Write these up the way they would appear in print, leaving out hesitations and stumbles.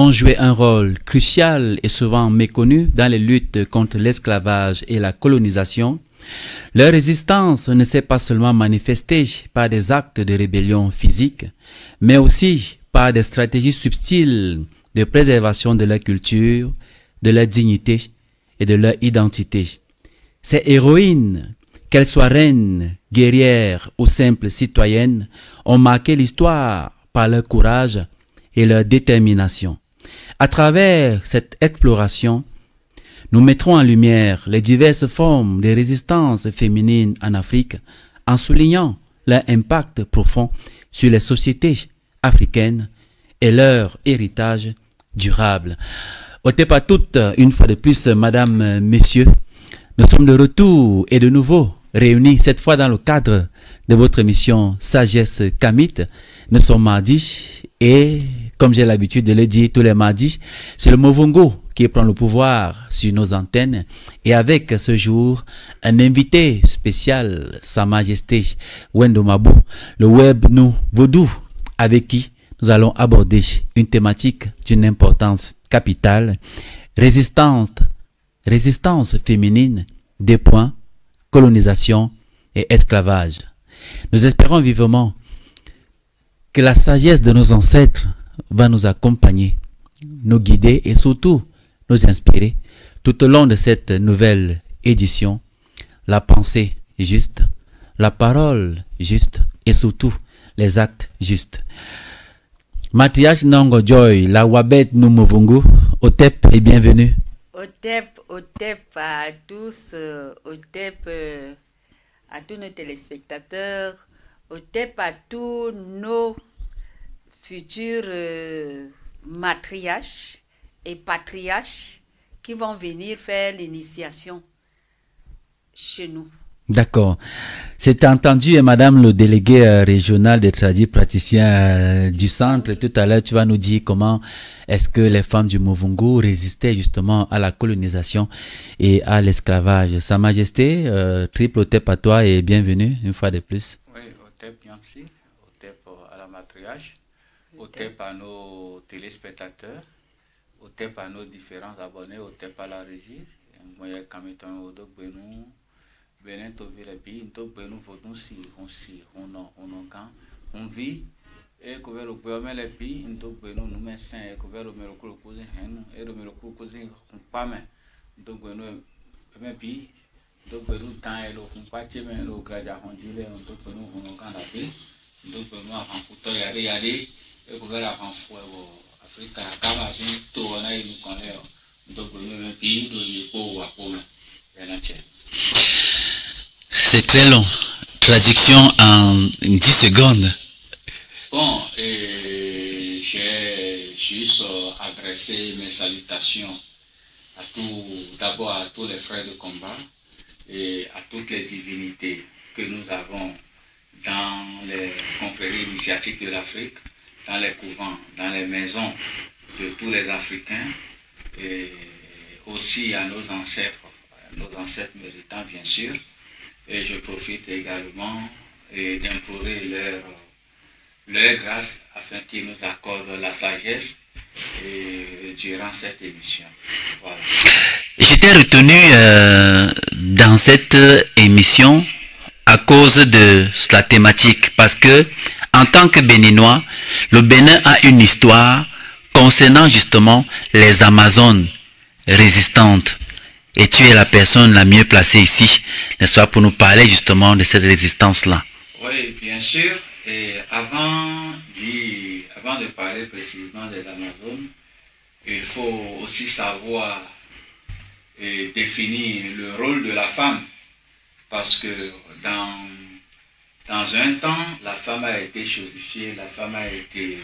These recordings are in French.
ont joué un rôle crucial et souvent méconnu dans les luttes contre l'esclavage et la colonisation, leur résistance ne s'est pas seulement manifestée par des actes de rébellion physique, mais aussi par des stratégies subtiles de préservation de leur culture, de leur dignité et de leur identité. Ces héroïnes, qu'elles soient reines, guerrières ou simples citoyennes, ont marqué l'histoire par leur courage et leur détermination. À travers cette exploration, nous mettrons en lumière les diverses formes de résistance féminine en Afrique en soulignant leur impact profond sur les sociétés africaines et leur héritage durable. Au à toutes, une fois de plus, madame, messieurs, nous sommes de retour et de nouveau réunis, cette fois dans le cadre de votre émission Sagesse Kamit. Nous sommes mardi et, comme j'ai l'habitude de le dire tous les mardis, c'est le Movungu qui prend le pouvoir sur nos antennes. Et avec ce jour, un invité spécial, Sa Majesté Wendo Mabou, le Web Nou Vodou, avec qui nous allons aborder une thématique d'une importance capitale, résistance féminine, des points, colonisation et esclavage. Nous espérons vivement que la sagesse de nos ancêtres va nous accompagner, nous guider et surtout nous inspirer tout au long de cette nouvelle édition. La pensée juste, la parole juste et surtout les actes justes. Mathias Nongo Joy, la Wabet Numuvungu, Otep et bienvenue. Otep à tous, Otep à tous nos téléspectateurs, Otep à tous nos futurs matriarches et patriarches qui vont venir faire l'initiation chez nous. D'accord. C'est entendu, madame le délégué régional des tradis praticiens du centre. Tout à l'heure, tu vas nous dire comment est-ce que les femmes du Movungu résistaient justement à la colonisation et à l'esclavage. Sa Majesté, triple Otep à toi et bienvenue une fois de plus. Oui, Otep Yamsi, Otep à la matriarche, Otep à nos téléspectateurs, Otep à nos différents abonnés, Otep à la régie. Moi, Kamiton Odo Benou. Benin to vile bi to benu vodun si on vit et que vers le premier le bi to benu nous mais saint et que vers le mérocule cousin hen et le mérocule cousin on pas mais to benu même bi to benu temps et le on pas tiens mais le gradia on dit le to benu on quand la bi to benu en photo y aller et que vers en fou Afrique kama si to on a une connaît to benu même bi do yepo wa ko ben C'est très long. Traduction en 10 secondes. Bon, j'ai juste adressé mes salutations à d'abord à tous les frères de combat et à toutes les divinités que nous avons dans les confréries initiatiques de l'Afrique, dans les couvents, dans les maisons de tous les Africains et aussi à nos ancêtres méritants bien sûr. Et je profite également d'implorer leur grâce afin qu'ils nous accordent la sagesse durant cette émission. Voilà. J'étais retenu dans cette émission à cause de la thématique parce que en tant que Béninois, le Bénin a une histoire concernant justement les Amazones résistantes. Et tu es la personne la mieux placée ici, n'est-ce pas, pour nous parler justement de cette résistance-là. Oui, bien sûr. Et avant de parler précisément des Amazones, il faut aussi savoir définir le rôle de la femme. Parce que dans un temps, la femme a été chosifiée, la femme a été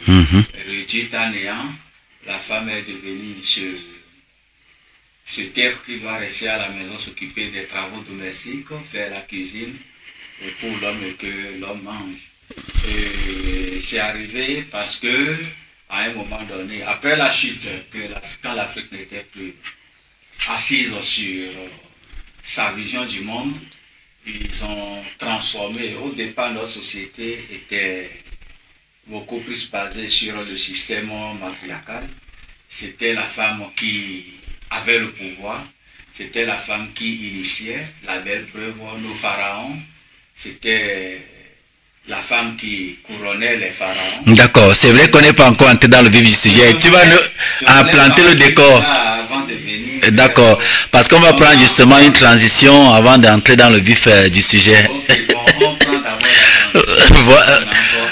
réduite à néant, la femme est devenue ce terre qui doit rester à la maison, s'occuper des travaux domestiques, faire la cuisine pour l'homme et que l'homme mange. Et c'est arrivé parce que, à un moment donné, après la chute, quand l'Afrique n'était plus assise sur sa vision du monde, ils ont transformé. Au départ, notre société était beaucoup plus basée sur le système matriarcal. c'était la femme qui avait le pouvoir, c'était la femme qui initiait. La belle preuve, nos pharaons, c'était la femme qui couronnait les pharaons. D'accord, c'est vrai qu'on n'est pas encore entré dans le vif du sujet. Tu vas nous planter le décor. Avant de venir. D'accord, parce qu'on va prendre justement une transition avant d'entrer dans le vif du sujet. Ok, bon, on prend d'abord la transition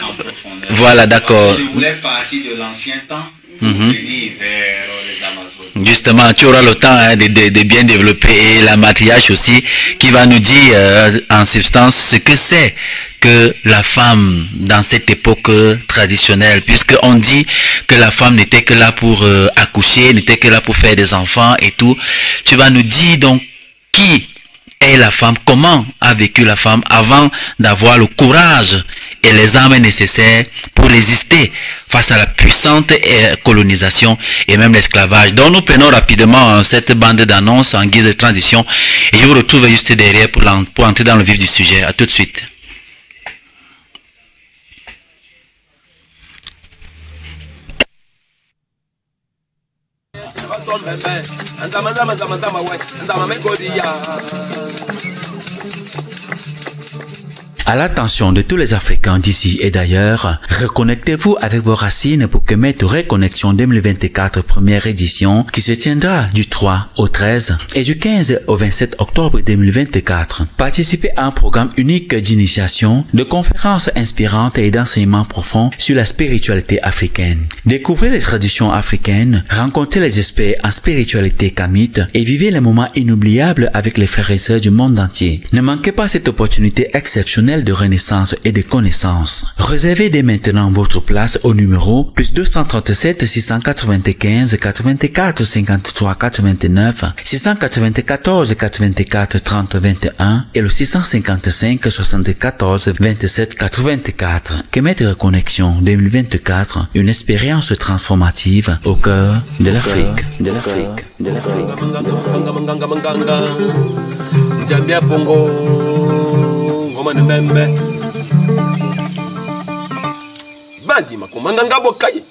en profondeur. Voilà, d'accord. Je voulais partir de l'ancien temps pour venir vers les Amazones. Justement, tu auras le temps de bien développer, et la matriarche aussi qui va nous dire en substance ce que c'est que la femme dans cette époque traditionnelle, puisqu'on dit que la femme n'était que là pour accoucher, n'était que là pour faire des enfants et tout. Tu vas nous dire donc qui est la femme, comment a vécu la femme avant d'avoir le courage et les armes nécessaires pour résister face à la puissante colonisation et même l'esclavage. Donc nous prenons rapidement cette bande d'annonces en guise de transition et je vous retrouve juste derrière pour entrer dans le vif du sujet. À tout de suite. À l'attention de tous les Africains d'ici et d'ailleurs, reconnectez-vous avec vos racines pour commettre Reconnexion 2024 première édition qui se tiendra du 3 au 13 et du 15 au 27 octobre 2024. Participez à un programme unique d'initiation, de conférences inspirantes et d'enseignements profonds sur la spiritualité africaine. Découvrez les traditions africaines, rencontrez les experts en spiritualité kamite et vivez les moments inoubliables avec les frères et sœurs du monde entier. Ne manquez pas cette opportunité exceptionnelle de renaissance et de connaissance. Réservez dès maintenant votre place au numéro +237 695 84 53 89 694 84 30 21 et le 655 74 27 84. Kemet Reconnexion 2024, une expérience transformative au cœur de l'Afrique. Banzi makomanga ngabo kai.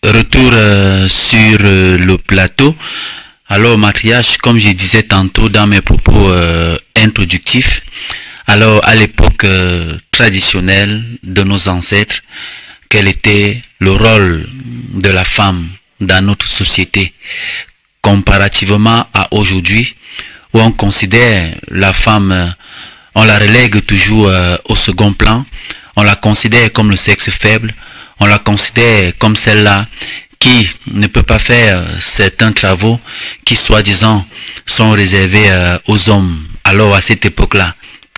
Retour sur le plateau. Alors matriarche, comme je disais tantôt dans mes propos introductifs, alors à l'époque traditionnelle de nos ancêtres, quel était le rôle de la femme dans notre société comparativement à aujourd'hui, où on considère la femme, on la relègue toujours au second plan, on la considère comme le sexe faible, on la considère comme celle-là qui ne peut pas faire certains travaux qui, soi-disant, sont réservés aux hommes. Alors, à cette époque-là,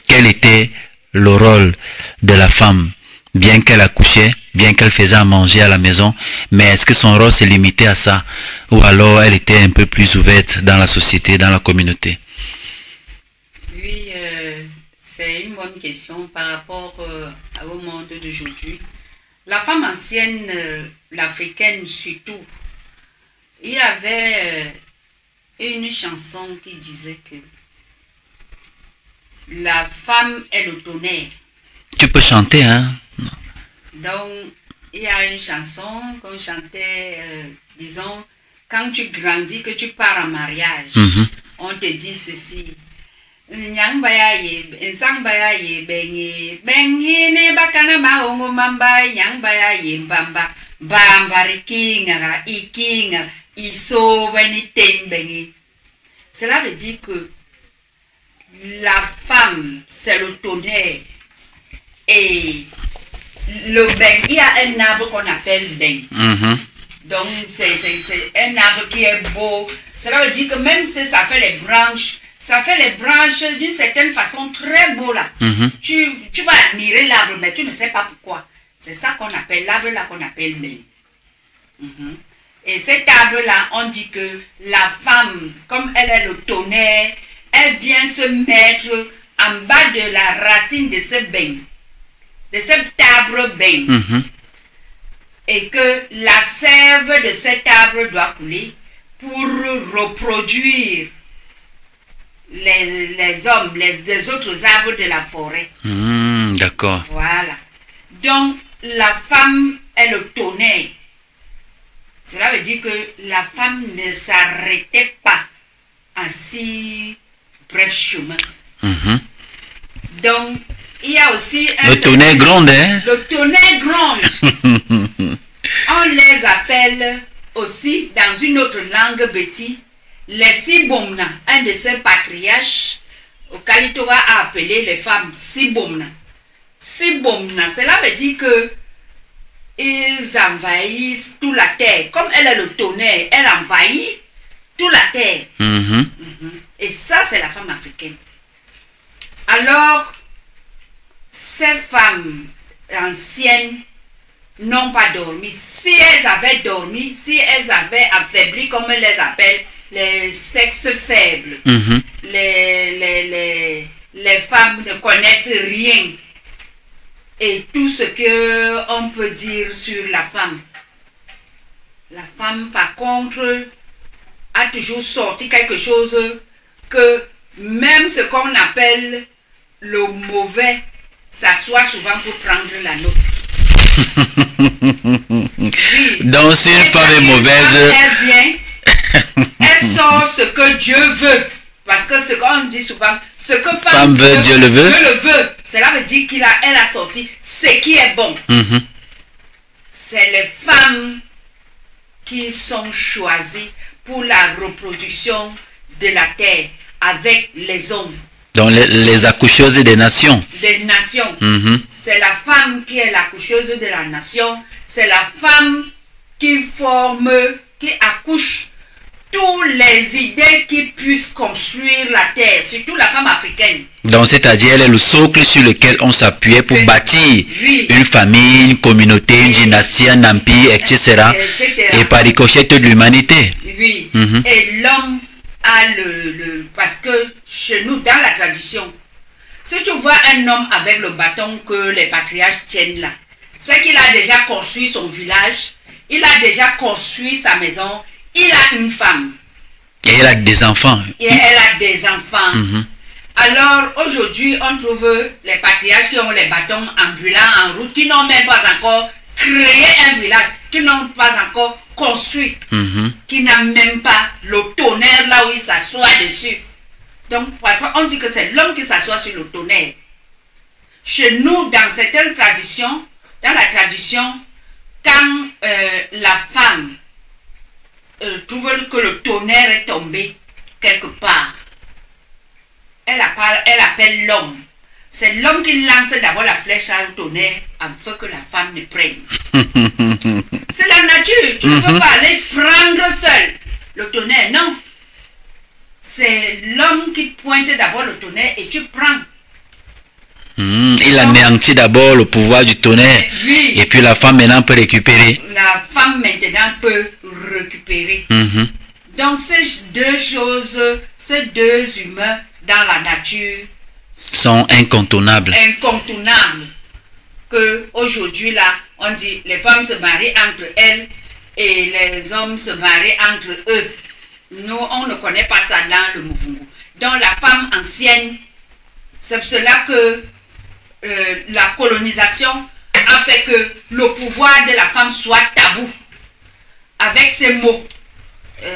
quel était le rôle de la femme? Bien qu'elle accouchait, bien qu'elle faisait à manger à la maison, mais est-ce que son rôle se limitait à ça? Ou alors elle était un peu plus ouverte dans la société, dans la communauté? Oui, c'est une bonne question par rapport au monde d'aujourd'hui. La femme ancienne, l'africaine surtout, il y avait une chanson qui disait que la femme est le tonnerre. Tu peux chanter, hein? Donc, il y a une chanson qu'on chantait, disons, quand tu grandis, que tu pars en mariage, on te dit ceci. Nyang bayaye, nsang bayaye, bengi ne bakana maongo mamba, nyang bayaye mbamba, bambari kinga, ikinga, iso weni ten bengi. Cela veut dire que la femme, c'est le tonnerre. Et le beng, il y a un arbre qu'on appelle beng. Donc, c'est un arbre qui est beau. Cela veut dire que même si ça fait les branches, d'une certaine façon très beau là. Tu vas admirer l'arbre, mais tu ne sais pas pourquoi. C'est ça qu'on appelle l'arbre là qu'on appelle beng. Et cet arbre là, on dit que la femme, comme elle est le tonnerre, elle vient se mettre en bas de la racine de ce beng, de cet arbre beng. Et que la sève de cet arbre doit couler pour reproduire les hommes, les autres arbres de la forêt. D'accord. Voilà. Donc, la femme est le tonnerre. Cela veut dire que la femme ne s'arrêtait pas à si bref chemin. Donc, il y a aussi le tonnerre gronde, hein? Le tonnerre gronde. On les appelle aussi, dans une autre langue béti, les Sibomna. Un de ces patriarches, au Kalitoga a appelé les femmes Sibomna. Sibomna, cela veut dire que ils envahissent toute la terre. Comme elle est le tonnerre, elle envahit toute la terre. Et ça, c'est la femme africaine. Alors, ces femmes anciennes n'ont pas dormi. Si elles avaient dormi, si elles avaient affaibli, comme on les appelle, les sexes faibles, les femmes ne connaissent rien. Et tout ce qu'on peut dire sur la femme. La femme, par contre, a toujours sorti quelque chose que même ce qu'on appelle le mauvais s'assoit souvent pour prendre la note. Oui. Donc si une femme est mauvaise, elle sort ce que Dieu veut. Parce que ce qu'on dit souvent, ce que femme veut, Dieu le veut. Dieu le veut. Cela veut dire qu'elle a sorti ce qui est bon. C'est les femmes qui sont choisies pour la reproduction de la terre avec les hommes. Donc les accoucheuses des nations. Des nations. C'est la femme qui est l'accoucheuse de la nation. C'est la femme qui forme, qui accouche toutes les idées qui puissent construire la terre, surtout la femme africaine. Donc c'est-à-dire elle est le socle sur lequel on s'appuyait pour bâtir une famille, une communauté, une dynastie, un empire, etc. Et par ricochet de l'humanité. Oui. Et l'homme a parce que chez nous, dans la tradition, si tu vois un homme avec le bâton que les patriarches tiennent là, c'est qu'il a déjà construit son village, il a déjà construit sa maison, il a une femme. Et elle a des enfants. Et elle a des enfants. Alors aujourd'hui, on trouve les patriarches qui ont les bâtons ambulants en route, qui n'ont même pas encore créé un village, qui n'ont pas encore construit, qui n'a même pas le tonnerre là où il s'assoit dessus. Donc, parfois, on dit que c'est l'homme qui s'assoit sur le tonnerre. Chez nous, dans certaines traditions, dans la tradition, quand la femme trouve que le tonnerre est tombé quelque part, elle appelle l'homme. C'est l'homme qui lance d'abord la flèche à le tonnerre afin que la femme ne prenne. C'est la nature. Tu ne peux pas aller prendre seul le tonnerre, non. C'est l'homme qui pointe d'abord le tonnerre et tu prends. Il anéantit d'abord le pouvoir du tonnerre. Oui. Et puis la femme maintenant peut récupérer. La femme maintenant peut récupérer. Donc ces deux choses, ces deux humains dans la nature sont incontournables. Incontournables. Que aujourd'hui là, on dit les femmes se marient entre elles et les hommes se marient entre eux. Nous, on ne connaît pas ça dans le Muvungu. Donc la femme ancienne, c'est cela que la colonisation a fait que le pouvoir de la femme soit tabou. Avec ces mots,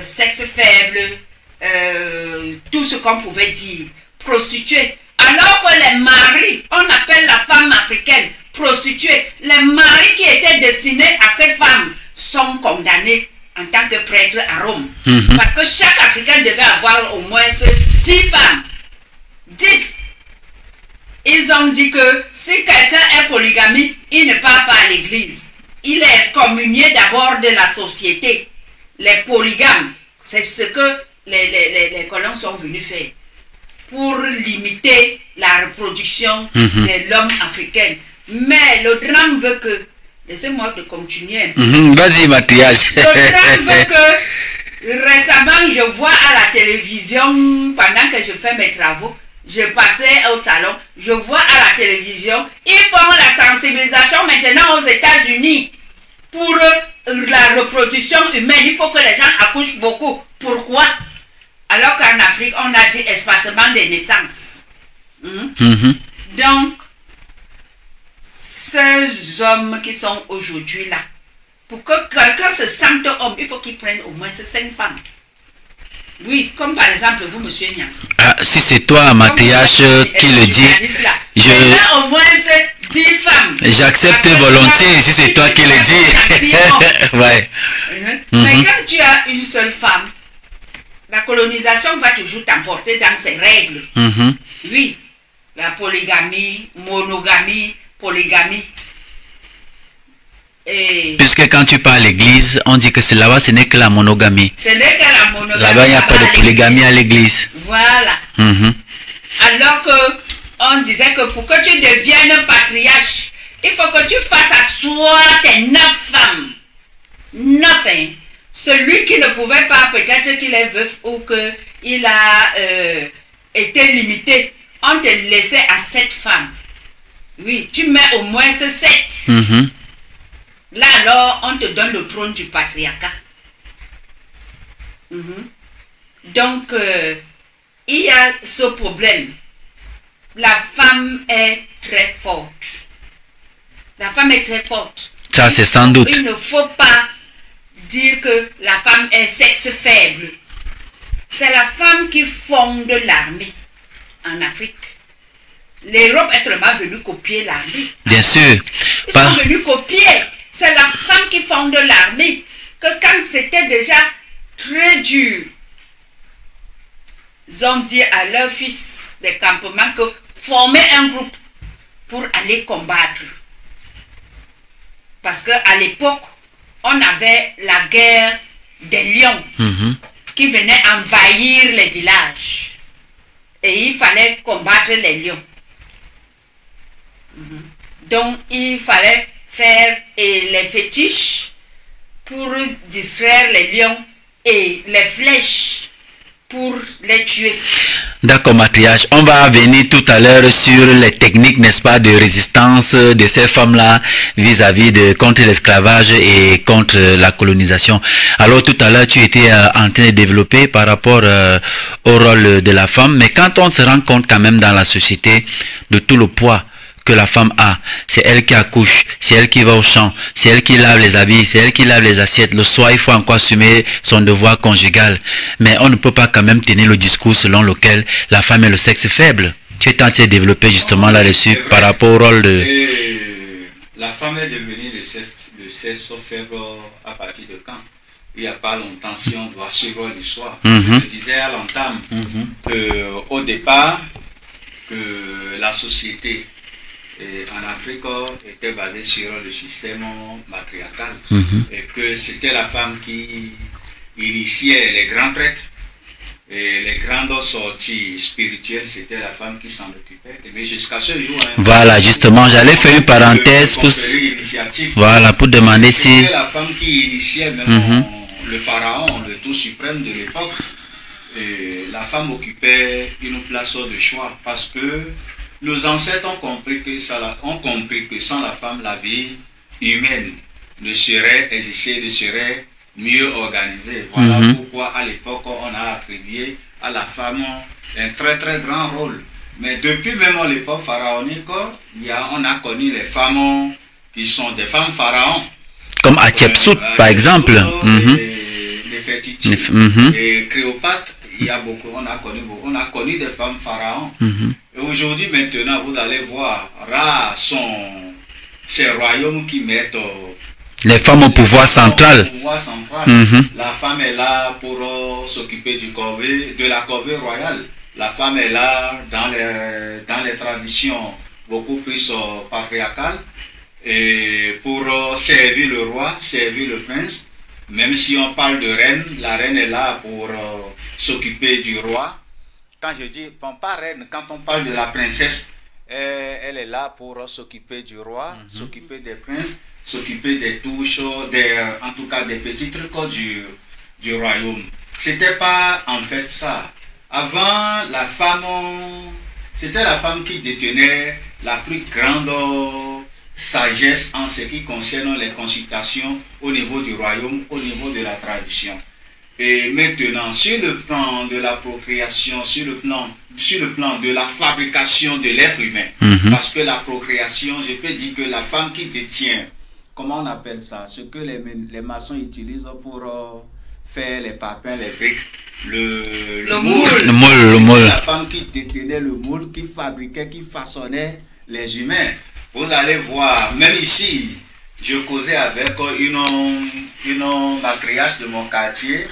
sexe faible, tout ce qu'on pouvait dire, prostituée. Alors que les maris, on appelle la femme africaine prostituée, les maris qui étaient destinés à ces femmes sont condamnés en tant que prêtres à Rome. Parce que chaque Africain devait avoir au moins 10 femmes. 10. Ils ont dit que si quelqu'un est polygamie, il ne part pas à l'église. Il est excommunié d'abord de la société. Les polygames, c'est ce que les colons sont venus faire pour limiter la reproduction de l'homme africain. Mais le drame veut que... Laissez-moi de continuer. Vas-y, Mathias. Le drame veut que récemment, je vois à la télévision, pendant que je fais mes travaux, je passais au salon, je vois à la télévision, ils font la sensibilisation maintenant aux États-Unis pour la reproduction humaine. Il faut que les gens accouchent beaucoup. Pourquoi? Alors qu'en Afrique, on a dit espacement des naissances. Donc, ces hommes qui sont aujourd'hui là, pour que quelqu'un se sente homme, il faut qu'il prenne au moins 5 femmes. Oui, comme par exemple vous, monsieur Niams. Ah, si c'est toi, Mathias, qui le dit, je au moins 10 femmes. J'accepte volontiers si c'est toi qui le dis. Ouais. Mais quand tu as une seule femme, la colonisation va toujours t'emporter dans ses règles. Oui, la polygamie, monogamie, polygamie. Et puisque quand tu pars à l'église, on dit que c'est là-bas, ce n'est que la monogamie. Ce n'est que la monogamie. Là-bas, il n'y a pas de polygamie à l'église. Voilà. Alors que on disait que pour que tu deviennes patriarche, il faut que tu fasses asseoir tes 9 femmes. 9, hein. Celui qui ne pouvait pas, peut-être qu'il est veuf ou qu'il a été limité, on te laissait à 7 femmes. Oui, tu mets au moins 7. Là alors, on te donne le trône du patriarcat. Donc, il y a ce problème. La femme est très forte. La femme est très forte. Ça, c'est sans doute. Il ne faut pas dire que la femme est sexe faible. C'est la femme qui fonde l'armée en Afrique. L'Europe est seulement venue copier l'armée. Bien sûr. Ils sont venus copier. C'est la femme qui fonde l'armée. Que quand c'était déjà très dur, ils ont dit à leurs fils des campements que former un groupe pour aller combattre. Parce qu'à l'époque, on avait la guerre des lions qui venaient envahir les villages. Et il fallait combattre les lions. Donc, il fallait faire les fétiches pour distraire les lions et les flèches pour les tuer. D'accord, Mathias. On va venir tout à l'heure sur les techniques, n'est-ce pas, de résistance de ces femmes-là vis-à-vis de contre l'esclavage et contre la colonisation. Alors tout à l'heure, tu étais en train de développer par rapport au rôle de la femme, mais quand on se rend compte quand même dans la société de tout le poids que la femme a, c'est elle qui accouche, c'est elle qui va au champ, c'est elle qui lave les habits, c'est elle qui lave les assiettes. Le soir, il faut encore assumer son devoir conjugal. Mais on ne peut pas quand même tenir le discours selon lequel la femme est le sexe faible. Tu es en train de développer justement là-dessus par rapport au rôle de... Et la femme est devenue le sexe faible à partir de quand? Il n'y a pas longtemps, si on doit suivre l'histoire. Je disais à l'entame qu'au départ, que la société en Afrique était basée sur le système matriarcal et que c'était la femme qui initiait les grands prêtres et les grandes sorties spirituelles, c'était la femme qui s'en occupait. Mais jusqu'à ce jour... Voilà, justement, j'allais faire une parenthèse pour... Voilà, pour demander si... C'était la femme qui initiait même le pharaon, le tout suprême de l'époque. La femme occupait une place de choix parce que nos ancêtres ont compris que sans la femme, la vie humaine ne serait existée, ne serait mieux organisée. Voilà pourquoi à l'époque on a attribué à la femme un très très grand rôle. Mais depuis même l'époque pharaonique, on a connu les femmes qui sont des femmes pharaons. Comme Hatshepsut, par exemple. Néfertiti et Cléopâtre, il y a beaucoup, on a connu des femmes pharaons. Et aujourd'hui, maintenant, vous allez voir, rares sont ces royaumes qui mettent les femmes au pouvoir central. La femme est là pour s'occuper de la corvée royale. La femme est là dans les traditions beaucoup plus patriarcales et pour servir le roi, servir le prince. Même si on parle de reine, la reine est là pour s'occuper du roi. Quand je dis, bon, pas reine, quand on parle de la princesse, elle est là pour s'occuper du roi, s'occuper des princes, s'occuper des touches, en tout cas des petits trucs du royaume. C'était pas en fait ça. Avant, la femme, c'était la femme qui détenait la plus grande sagesse en ce qui concerne les consultations au niveau du royaume, au niveau de la tradition. Et maintenant, sur le plan de la procréation, sur le plan de la fabrication de l'être humain, parce que la procréation, je peux dire que la femme qui détient, comment on appelle ça, ce que les maçons utilisent pour faire les papins, les briques, le moule. La femme qui détenait le moule, qui fabriquait, qui façonnait les humains. Vous allez voir, même ici, je causais avec une matriarche de mon quartier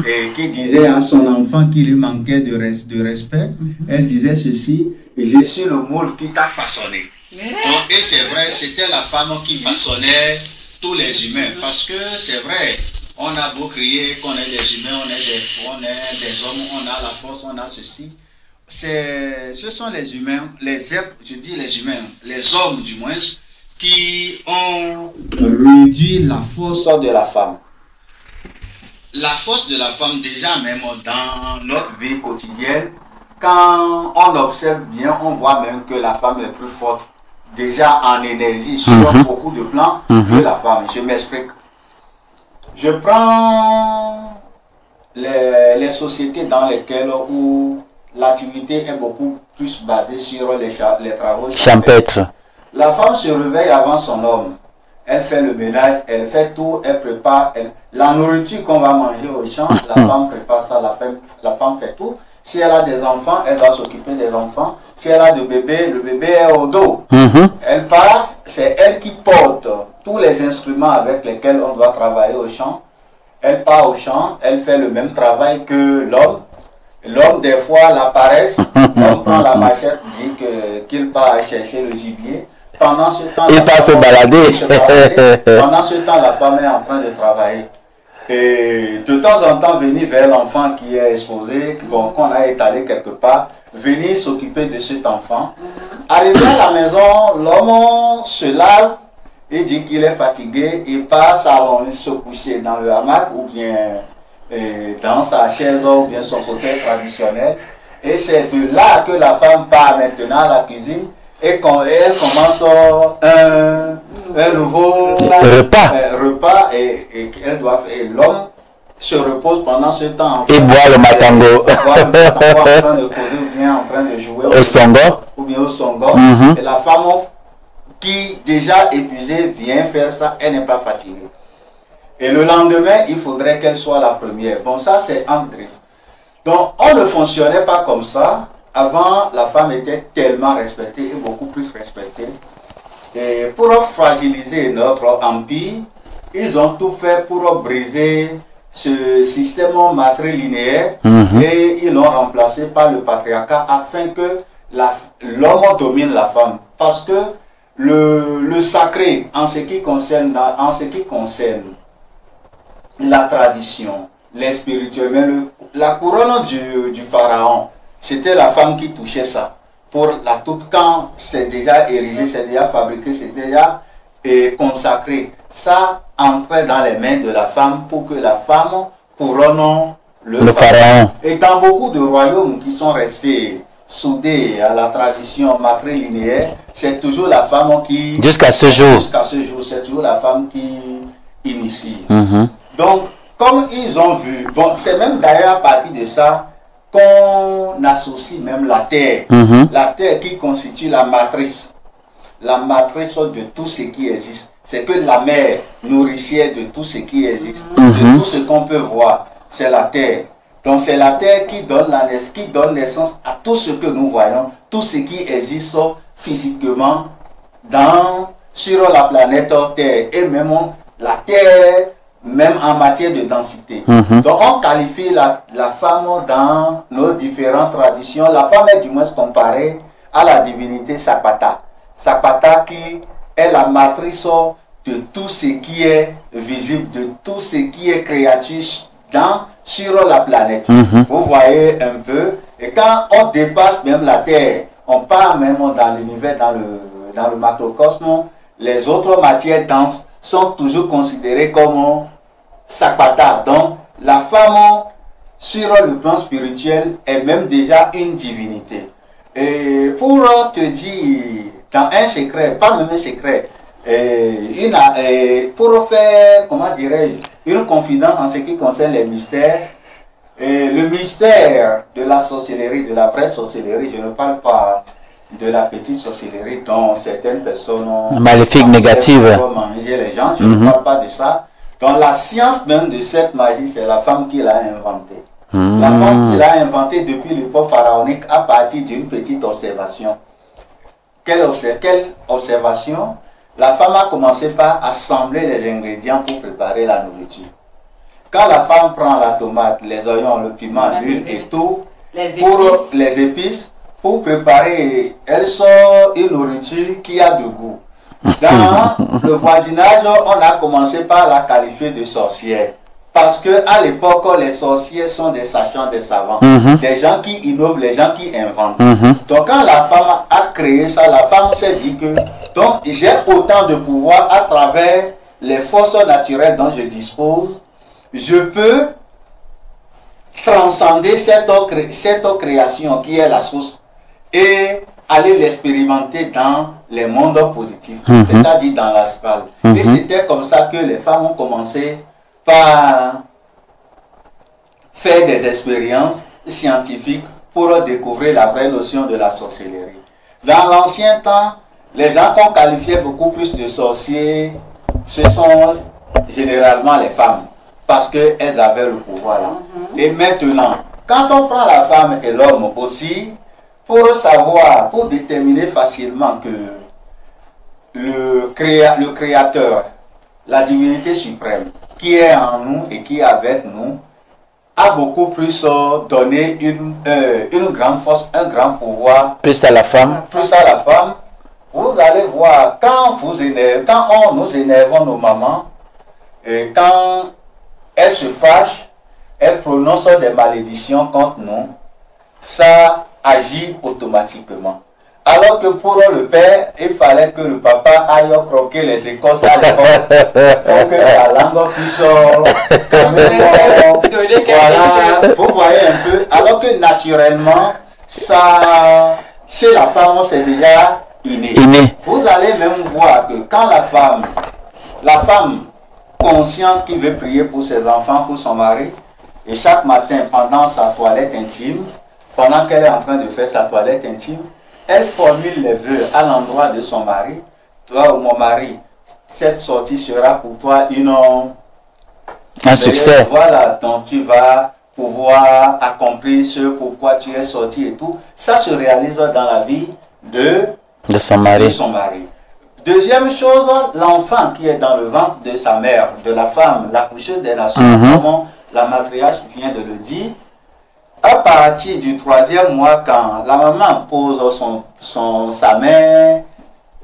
et qui disait à son enfant qui lui manquait de respect, elle disait ceci, je suis le moule qui t'a façonné. Et c'est vrai, c'était la femme qui façonnait tous les humains, parce que c'est vrai, on a beau crier qu'on est des humains, on est des hommes, on a la force, on a ceci. Ce sont les humains, les êtres, je dis les humains, les hommes du moins, qui ont réduit la force de la femme. La force de la femme, déjà même dans notre vie quotidienne, quand on observe bien, on voit même que la femme est plus forte, déjà en énergie, sur beaucoup de plans, que la femme. Je m'explique. Je prends les sociétés dans lesquelles où l'activité est beaucoup plus basée sur les travaux champêtres. La femme se réveille avant son homme. Elle fait le ménage, elle fait tout, elle prépare. La nourriture qu'on va manger au champ, la femme prépare ça, la femme fait tout. Si elle a des enfants, elle doit s'occuper des enfants. Si elle a des bébés, le bébé est au dos. Elle part, c'est elle qui porte tous les instruments avec lesquels on doit travailler au champ. Elle part au champ, elle fait le même travail que l'homme. L'homme, des fois, la paresse, l'homme prend la machette, dit qu'il part chercher le gibier. Pendant ce temps, il part se balader. Pendant ce temps, la femme est en train de travailler. Et de temps en temps, venir vers l'enfant qui est exposé, qu'on a étalé quelque part, venir s'occuper de cet enfant. Arrivé à la maison, l'homme se lave, il dit qu'il est fatigué, il part s'allonger, se coucher dans le hamac ou bien dans sa chaise ou bien son fauteuil traditionnel. Et c'est de là que la femme part maintenant à la cuisine et quand elle commence un nouveau repas et elle doit faire. L'homme se repose pendant ce temps. Et boit le matango. En train de causer ou bien en train de jouer au songo. Ou bien au songo. Et la femme qui déjà épuisée vient faire ça, elle n'est pas fatiguée. Et le lendemain, il faudrait qu'elle soit la première. Bon, ça c'est en griffe. Donc, on ne fonctionnait pas comme ça. Avant, la femme était tellement respectée et beaucoup plus respectée. Et pour fragiliser notre empire, ils ont tout fait pour briser ce système matrilinéaire et ils l'ont remplacé par le patriarcat afin que l'homme domine la femme. Parce que le sacré, en ce qui concerne la tradition, les spirituels, mais la couronne du pharaon, c'était la femme qui touchait ça. Pour la toute, quand c'est déjà érigé, c'est déjà fabriqué, c'est déjà consacré. Ça entrait dans les mains de la femme pour que la femme couronne le pharaon. Et dans beaucoup de royaumes qui sont restés soudés à la tradition matrilinéaire, c'est toujours la femme qui... Jusqu'à ce jour. Jusqu'à ce jour, c'est toujours la femme qui initie. Donc, comme ils ont vu, bon, c'est même d'ailleurs à partir de ça qu'on associe même la terre. La terre qui constitue la matrice. la matrice de tout ce qui existe. C'est que la mère nourricière de tout ce qui existe, de tout ce qu'on peut voir. C'est la terre. Donc c'est la terre qui donne naissance à tout ce que nous voyons, tout ce qui existe physiquement sur la planète Terre et même la Terre, même en matière de densité. Donc on qualifie la femme dans nos différentes traditions. La femme est du moins comparée à la divinité Sapata. Sapata qui est la matrice de tout ce qui est visible, de tout ce qui est créatif sur la planète. Vous voyez un peu. Et quand on dépasse même la Terre, on part même dans l'univers, dans le macrocosme, les autres matières denses sont toujours considérées comme Sapata. Donc, la femme, sur le plan spirituel, est même déjà une divinité. Et pour te dire, dans un secret, pas même un secret, pour faire, comment dirais-je, une confidence en ce qui concerne les mystères, le mystère de la sorcellerie, de la vraie sorcellerie, je ne parle pas de la petite sorcellerie dont certaines personnes maléfiques, négatives, pour manger les gens, je ne parle pas de ça. Donc la science même de cette magie, c'est la femme qui l'a inventée. La femme qui l'a inventée depuis l'époque pharaonique à partir d'une petite observation. Quelle observation? La femme a commencé par assembler les ingrédients pour préparer la nourriture. Quand la femme prend la tomate, les oignons, le piment, l'huile et tout, les épices, pour préparer, elle sort une nourriture qui a de goût. Dans le voisinage, on a commencé par la qualifier de sorcière. Parce que à l'époque, les sorciers sont des sachants, des savants, des gens qui innovent, les gens qui inventent. Donc quand la femme a créé ça, la femme s'est dit que donc j'ai autant de pouvoir à travers les forces naturelles dont je dispose, je peux transcender cette création qui est la source et aller l'expérimenter dans les mondes positifs, c'est-à-dire dans l'astral. Et c'était comme ça que les femmes ont commencé par faire des expériences scientifiques pour découvrir la vraie notion de la sorcellerie. Dans l'ancien temps, les gens qu'on qualifiait beaucoup plus de sorciers, ce sont généralement les femmes, parce qu'elles avaient le pouvoir là. Et maintenant, quand on prend la femme et l'homme aussi, pour savoir, pour déterminer facilement que le Créateur, la divinité suprême, qui est en nous et qui est avec nous, a beaucoup plus donné une grande force, un grand pouvoir. Plus à la femme. Plus à la femme. Vous allez voir, quand on nous énervons nos mamans, et quand elles se fâchent, elles prononcent des malédictions contre nous, ça agit automatiquement. Alors que pour le père, il fallait que le papa aille croquer les écorces à l'école pour que sa langue puisse voilà, vous voyez un peu. Alors que naturellement, ça, chez la femme, c'est déjà inné. Vous allez même voir que quand la femme consciente qui veut prier pour ses enfants, pour son mari, et chaque matin pendant sa toilette intime, pendant qu'elle est en train de faire sa toilette intime, elle formule les vœux à l'endroit de son mari. Toi ou mon mari, cette sortie sera pour toi un succès. Voilà, donc tu vas pouvoir accomplir ce pourquoi tu es sorti et tout. Ça se réalise dans la vie de son mari. Deuxième chose, l'enfant qui est dans le ventre de sa mère, de la femme, la coucheuse des nations, comme la matriarche vient de le dire, à partir du 3e mois, quand la maman pose sa main,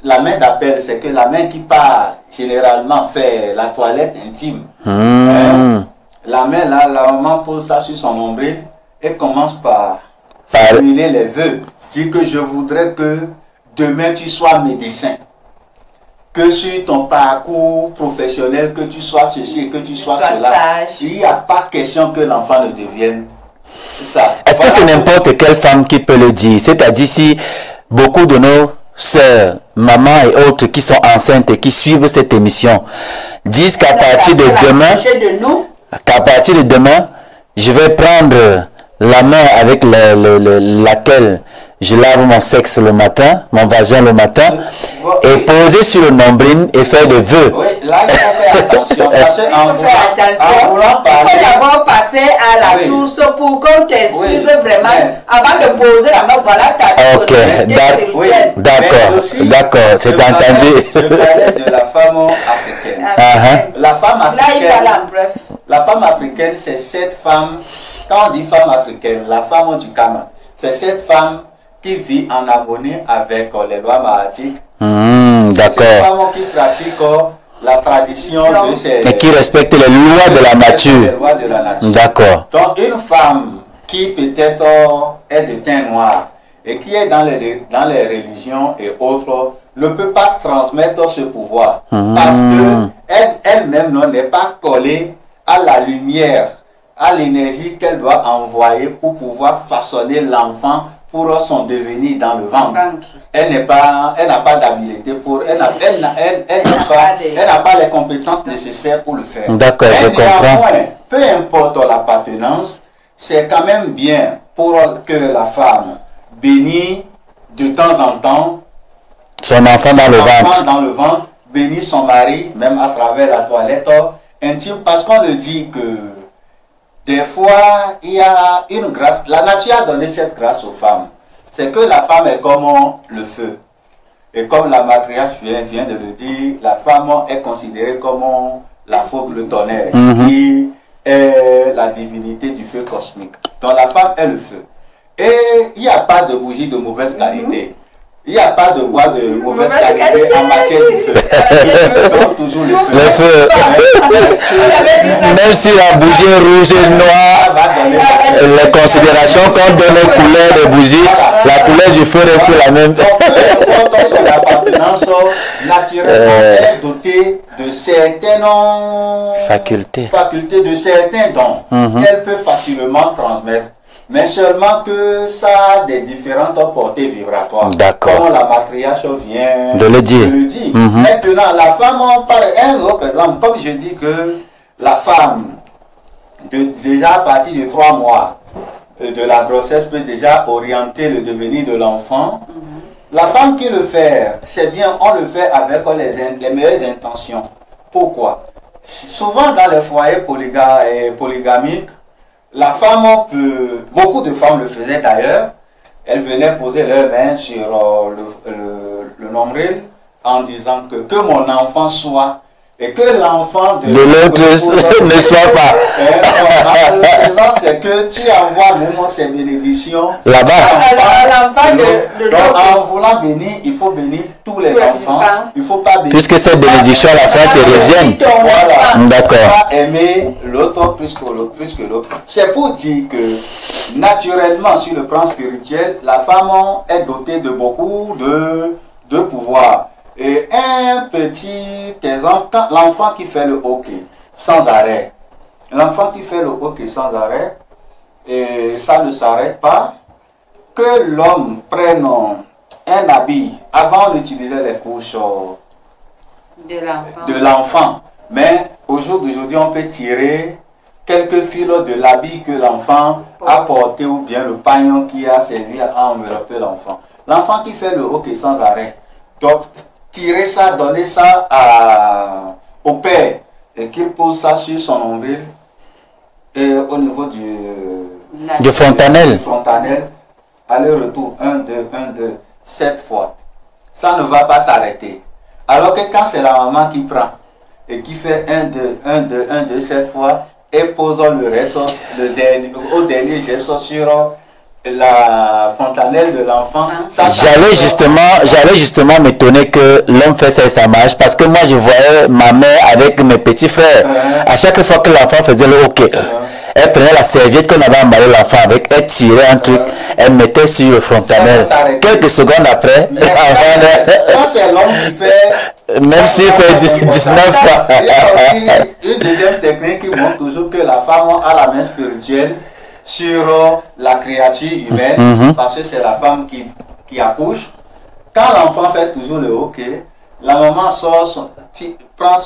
la main d'appel, c'est que la main qui part généralement faire la toilette intime. La main là, la maman pose ça sur son nombril et commence par formuler les vœux. Dit que je voudrais que demain tu sois médecin. Que sur ton parcours professionnel, que tu sois ceci, que tu sois cela. Il n'y a pas question que l'enfant ne devienne ça. Est-ce que c'est n'importe quelle femme qui peut le dire? C'est-à-dire si beaucoup de nos sœurs, mamans et autres qui sont enceintes et qui suivent cette émission disent qu'à partir de demain, je vais prendre la main avec laquelle je lave mon sexe le matin, mon vagin le matin, et poser sur le nombril et faire des vœux. Oui, là il faut faire attention. Parce que en voulant il faut parler, d'abord passer à la Oui. source pour qu'on t'excuse Oui. vraiment Mais- avant de poser la main. Voilà ta Ok, autorité oui, spirituelle. D'accord, mais aussi, d'accord, c'est je parlais- entendu. Je parlais de la femme africaine. La femme Là, il parle africaine, en bref. la femme africaine, c'est cette femme, quand on dit femme africaine, la femme du Kama, c'est cette femme qui vit en harmonie avec les lois mahathiques. C'est cette D'accord. femme qui pratique la tradition de ces... Et qui respecte les lois de la Les nature. lois de la nature. D'accord. Donc une femme qui peut-être est de teint noir et qui est dans les religions et autres ne peut pas transmettre ce pouvoir parce que elle-même n'est pas collée à la lumière, à l'énergie qu'elle doit envoyer pour pouvoir façonner l'enfant pour son devenir dans le ventre. Elle n'a pas d'habileté pour, elle n'a pas les compétences nécessaires pour le faire. D'accord, je Mais comprends. néanmoins, peu importe l'appartenance, c'est quand même bien pour que la femme bénisse de temps en temps Son enfant dans le ventre. dans le ventre, bénisse son mari, même à travers la toilette intime, parce qu'on le dit que des fois, il y a une grâce. La nature a donné cette grâce aux femmes. C'est que la femme est comme le feu. Et comme la matriarche vient de le dire, la femme est considérée comme la faute, le tonnerre, qui est la divinité du feu cosmique. Donc la femme est le feu. Et il n'y a pas de bougie de mauvaise qualité. Il n'y a pas de bois de mauvaise qualité en matière du feu. Le feu donne toujours le feu. Le feu. Même si la bougie est rouge et noire, les considérations qu'on donne aux couleurs des bougies, la couleur du feu reste la même. Donc, peu importe son appartenance naturellement, elle est dotée de certaines Faculté. facultés, de certains dons qu'elle peut facilement transmettre. Mais seulement que ça a des différentes portées vibratoires. D'accord. Comme la matriarche vient De le dire. Maintenant, la femme, par un autre exemple, comme je dis que la femme, déjà à partir de 3 mois de la grossesse, peut déjà orienter le devenir de l'enfant. La femme qui le fait, c'est bien, on le fait avec les meilleures intentions. Pourquoi? Souvent dans les foyers polygamiques, la femme peut, beaucoup de femmes le faisaient d'ailleurs, elles venaient poser leurs mains sur le nombril en disant que mon enfant soit et que l'enfant de l'autre ne soit pas. C'est que tu envoies même ces bénédictions Là-bas. Donc en voulant bénir, il faut bénir tous les enfants. Il ne faut pas bénir. Puisque cette bénédiction à la fin te revienne. Voilà. D'accord. Aimer l'autre plus que l'autre. C'est pour dire que naturellement, sur le plan spirituel, la femme est dotée de beaucoup de pouvoir. Et un petit exemple, quand l'enfant qui fait le hockey sans arrêt, l'enfant qui fait le hockey sans arrêt, et ça ne s'arrête pas, que l'homme prenne un habit. Avant on utilisait les couches de l'enfant, mais au jour d'aujourd'hui on peut tirer quelques fils de l'habit que l'enfant a porté ou bien le pagnon qui a servi à envelopper l'enfant. L'enfant qui fait le hockey sans arrêt, donc tirer ça, donner ça au père et qu'il pose ça sur son nombril et au niveau du fontanelle. Aller-retour 1, 2, 1, 2, 7 fois. Ça ne va pas s'arrêter. Alors que quand c'est la maman qui prend et qui fait 1, 2, 1, 2, 1, 2, 7 fois et pose le reste au dernier geste sur la fontanelle de l'enfant. J'allais justement m'étonner que l'homme fait ça et ça marche, parce que moi je voyais ma mère avec mes petits frères. À chaque fois que l'enfant faisait le hockey, elle prenait la serviette qu'on avait emballé l'enfant avec, elle tirait un truc, elle mettait sur le fontanelle. Quelques secondes après, quand c'est l'homme qui fait, même s'il fait 19 fois. Il y a aussi une deuxième technique qui montre toujours que la femme a la main spirituelle sur la créature humaine, parce que c'est la femme qui accouche. Quand l'enfant fait toujours le hockey, la maman prend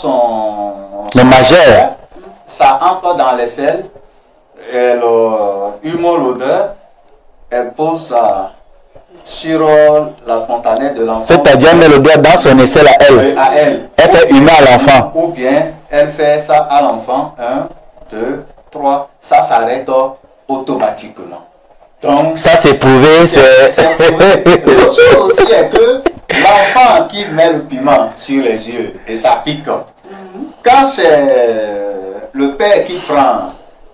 le majeur, ça entre dans les selles, elle hume l'odeur, elle pose sur la fontanelle de l'enfant. C'est-à-dire elle met le doigt dans son aisselle à elle. À elle. Elle fait humer à l'enfant. Ou bien elle fait ça à l'enfant. 1, 2, 3. Ça s'arrête automatiquement. Donc, ça c'est prouvé. L'autre chose aussi est que l'enfant qui met le piment sur les yeux et ça pique. Quand c'est le père qui prend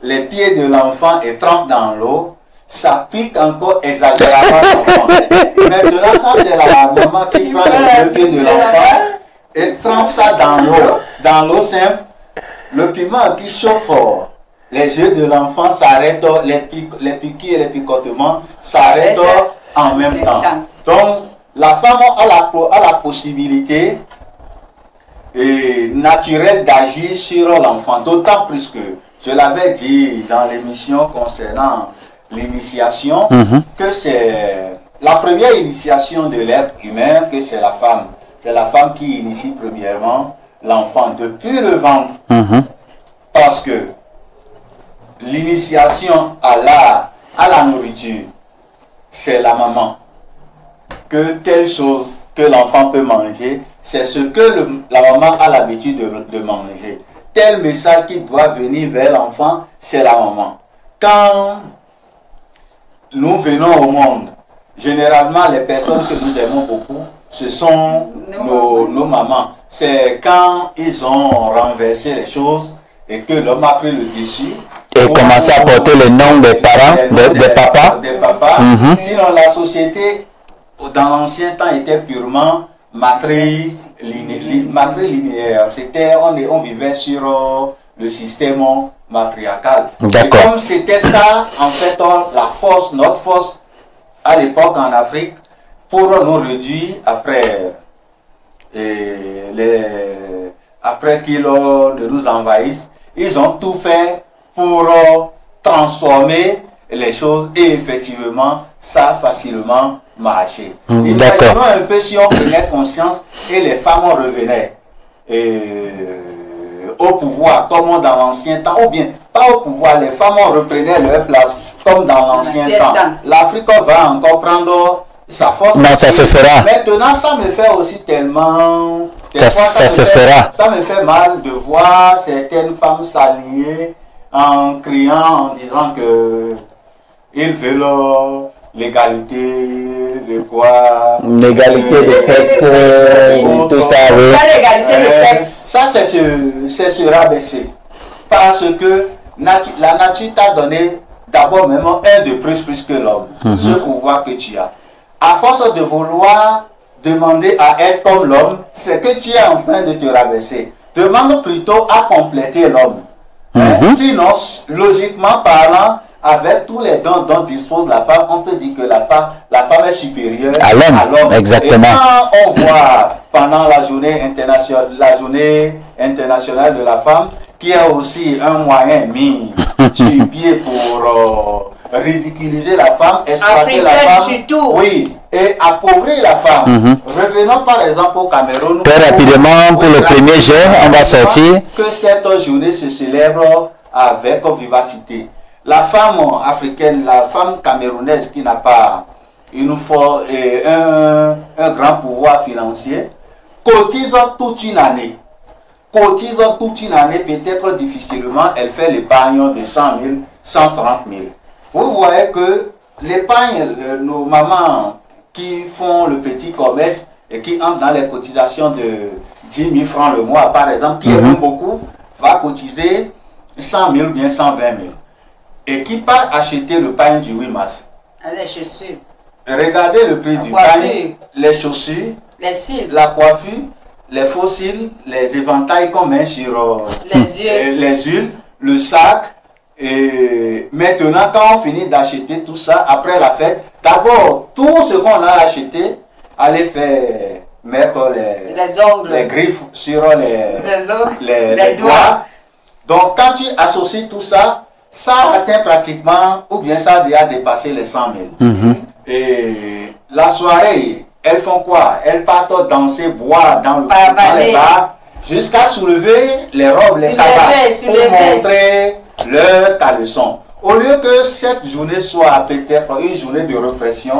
les pieds de l'enfant et trempe dans l'eau, ça pique encore exagérément l'enfant. Maintenant, quand c'est la maman qui prend les deux pieds de l'enfant et trempe ça dans l'eau simple, le piment qui chauffe fort, les yeux de l'enfant s'arrêtent, les piqûres et les picotements s'arrêtent en même temps. Donc, la femme a la possibilité naturelle d'agir sur l'enfant, d'autant plus que, je l'avais dit dans l'émission concernant l'initiation, que c'est la première initiation de l'être humain, que c'est la femme. C'est la femme qui initie premièrement l'enfant depuis le ventre. Parce que l'initiation à la nourriture, c'est la maman. Que telle chose que l'enfant peut manger, c'est ce que la maman a l'habitude de manger. Tel message qui doit venir vers l'enfant, c'est la maman. Quand nous venons au monde, généralement les personnes que nous aimons beaucoup, ce sont nos mamans. C'est quand ils ont renversé les choses et que l'homme a pris le dessus et commencé à porter le nom des parents, des papas. Sinon la société dans l'ancien temps était purement matrilinéaire. C'était on vivait sur le système matriarcal. Et comme c'était ça, en fait, la force, notre force à l'époque en Afrique, pour nous réduire après qu'ils nous envahissent, ils ont tout fait pour transformer les choses et effectivement, ça a facilement marché. Imaginons un peu si on prenait conscience et les femmes revenaient au pouvoir comme dans l'ancien temps, ou bien pas au pouvoir, les femmes reprenaient leur place comme dans l'ancien temps. L'Afrique va encore prendre sa force. Non, ça se fera. Maintenant, ça me fait aussi tellement... Ça se fera. Ça me fait mal de voir certaines femmes s'aligner en criant, en disant que ils veulent l'égalité, de quoi... L'égalité de sexe, tout ça, oui. L'égalité de sexe. Ça, c'est se rabaisser. Parce que la nature t'a donné d'abord même un de plus que l'homme. Ce pouvoir que tu as. À force de vouloir demander à être comme l'homme, c'est que tu es en train de te rabaisser. Demande plutôt à compléter l'homme. Sinon, logiquement parlant, avec tous les dons dont dispose la femme, on peut dire que la femme est supérieure à l'homme. Exactement. Et quand on voit pendant la journée internationale de la femme, qui est aussi un moyen mis sur pied pour ridiculiser la femme, exploiter la femme, surtout. Oui, et appauvrir la femme. Revenons par exemple au Cameroun. Très rapidement, pour le 1er juin, on va sortir. Que cette journée se célèbre avec vivacité. La femme africaine, la femme camerounaise qui n'a pas un grand pouvoir financier, cotise toute une année. Peut-être difficilement, elle fait l'épargne de 100 000, 130 000. Vous voyez que l'épargne, nos mamans qui font le petit commerce et qui entrent dans les cotisations de 10 000 francs le mois, par exemple, qui aiment beaucoup, va cotiser 100 000 ou bien 120 000. Et qui part acheter le pain du 8 mars. Les chaussures. Regardez le prix du pain, les chaussures, les cils, la coiffure, les faux cils, les éventails qu'on met sur les huiles, le sac. Et maintenant, quand on finit d'acheter tout ça, après la fête, d'abord, tout ce qu'on a acheté, allez faire mettre les ongles, les griffes sur les doigts. Donc, quand tu associes tout ça, ça atteint pratiquement, ou bien ça a déjà dépassé les 100 000. Et la soirée, elles font quoi? Elles partent danser, boire dans les bars, jusqu'à soulever les robes, les cabas, pour montrer leur caleçon. Au lieu que cette journée soit peut-être une journée de réflexion,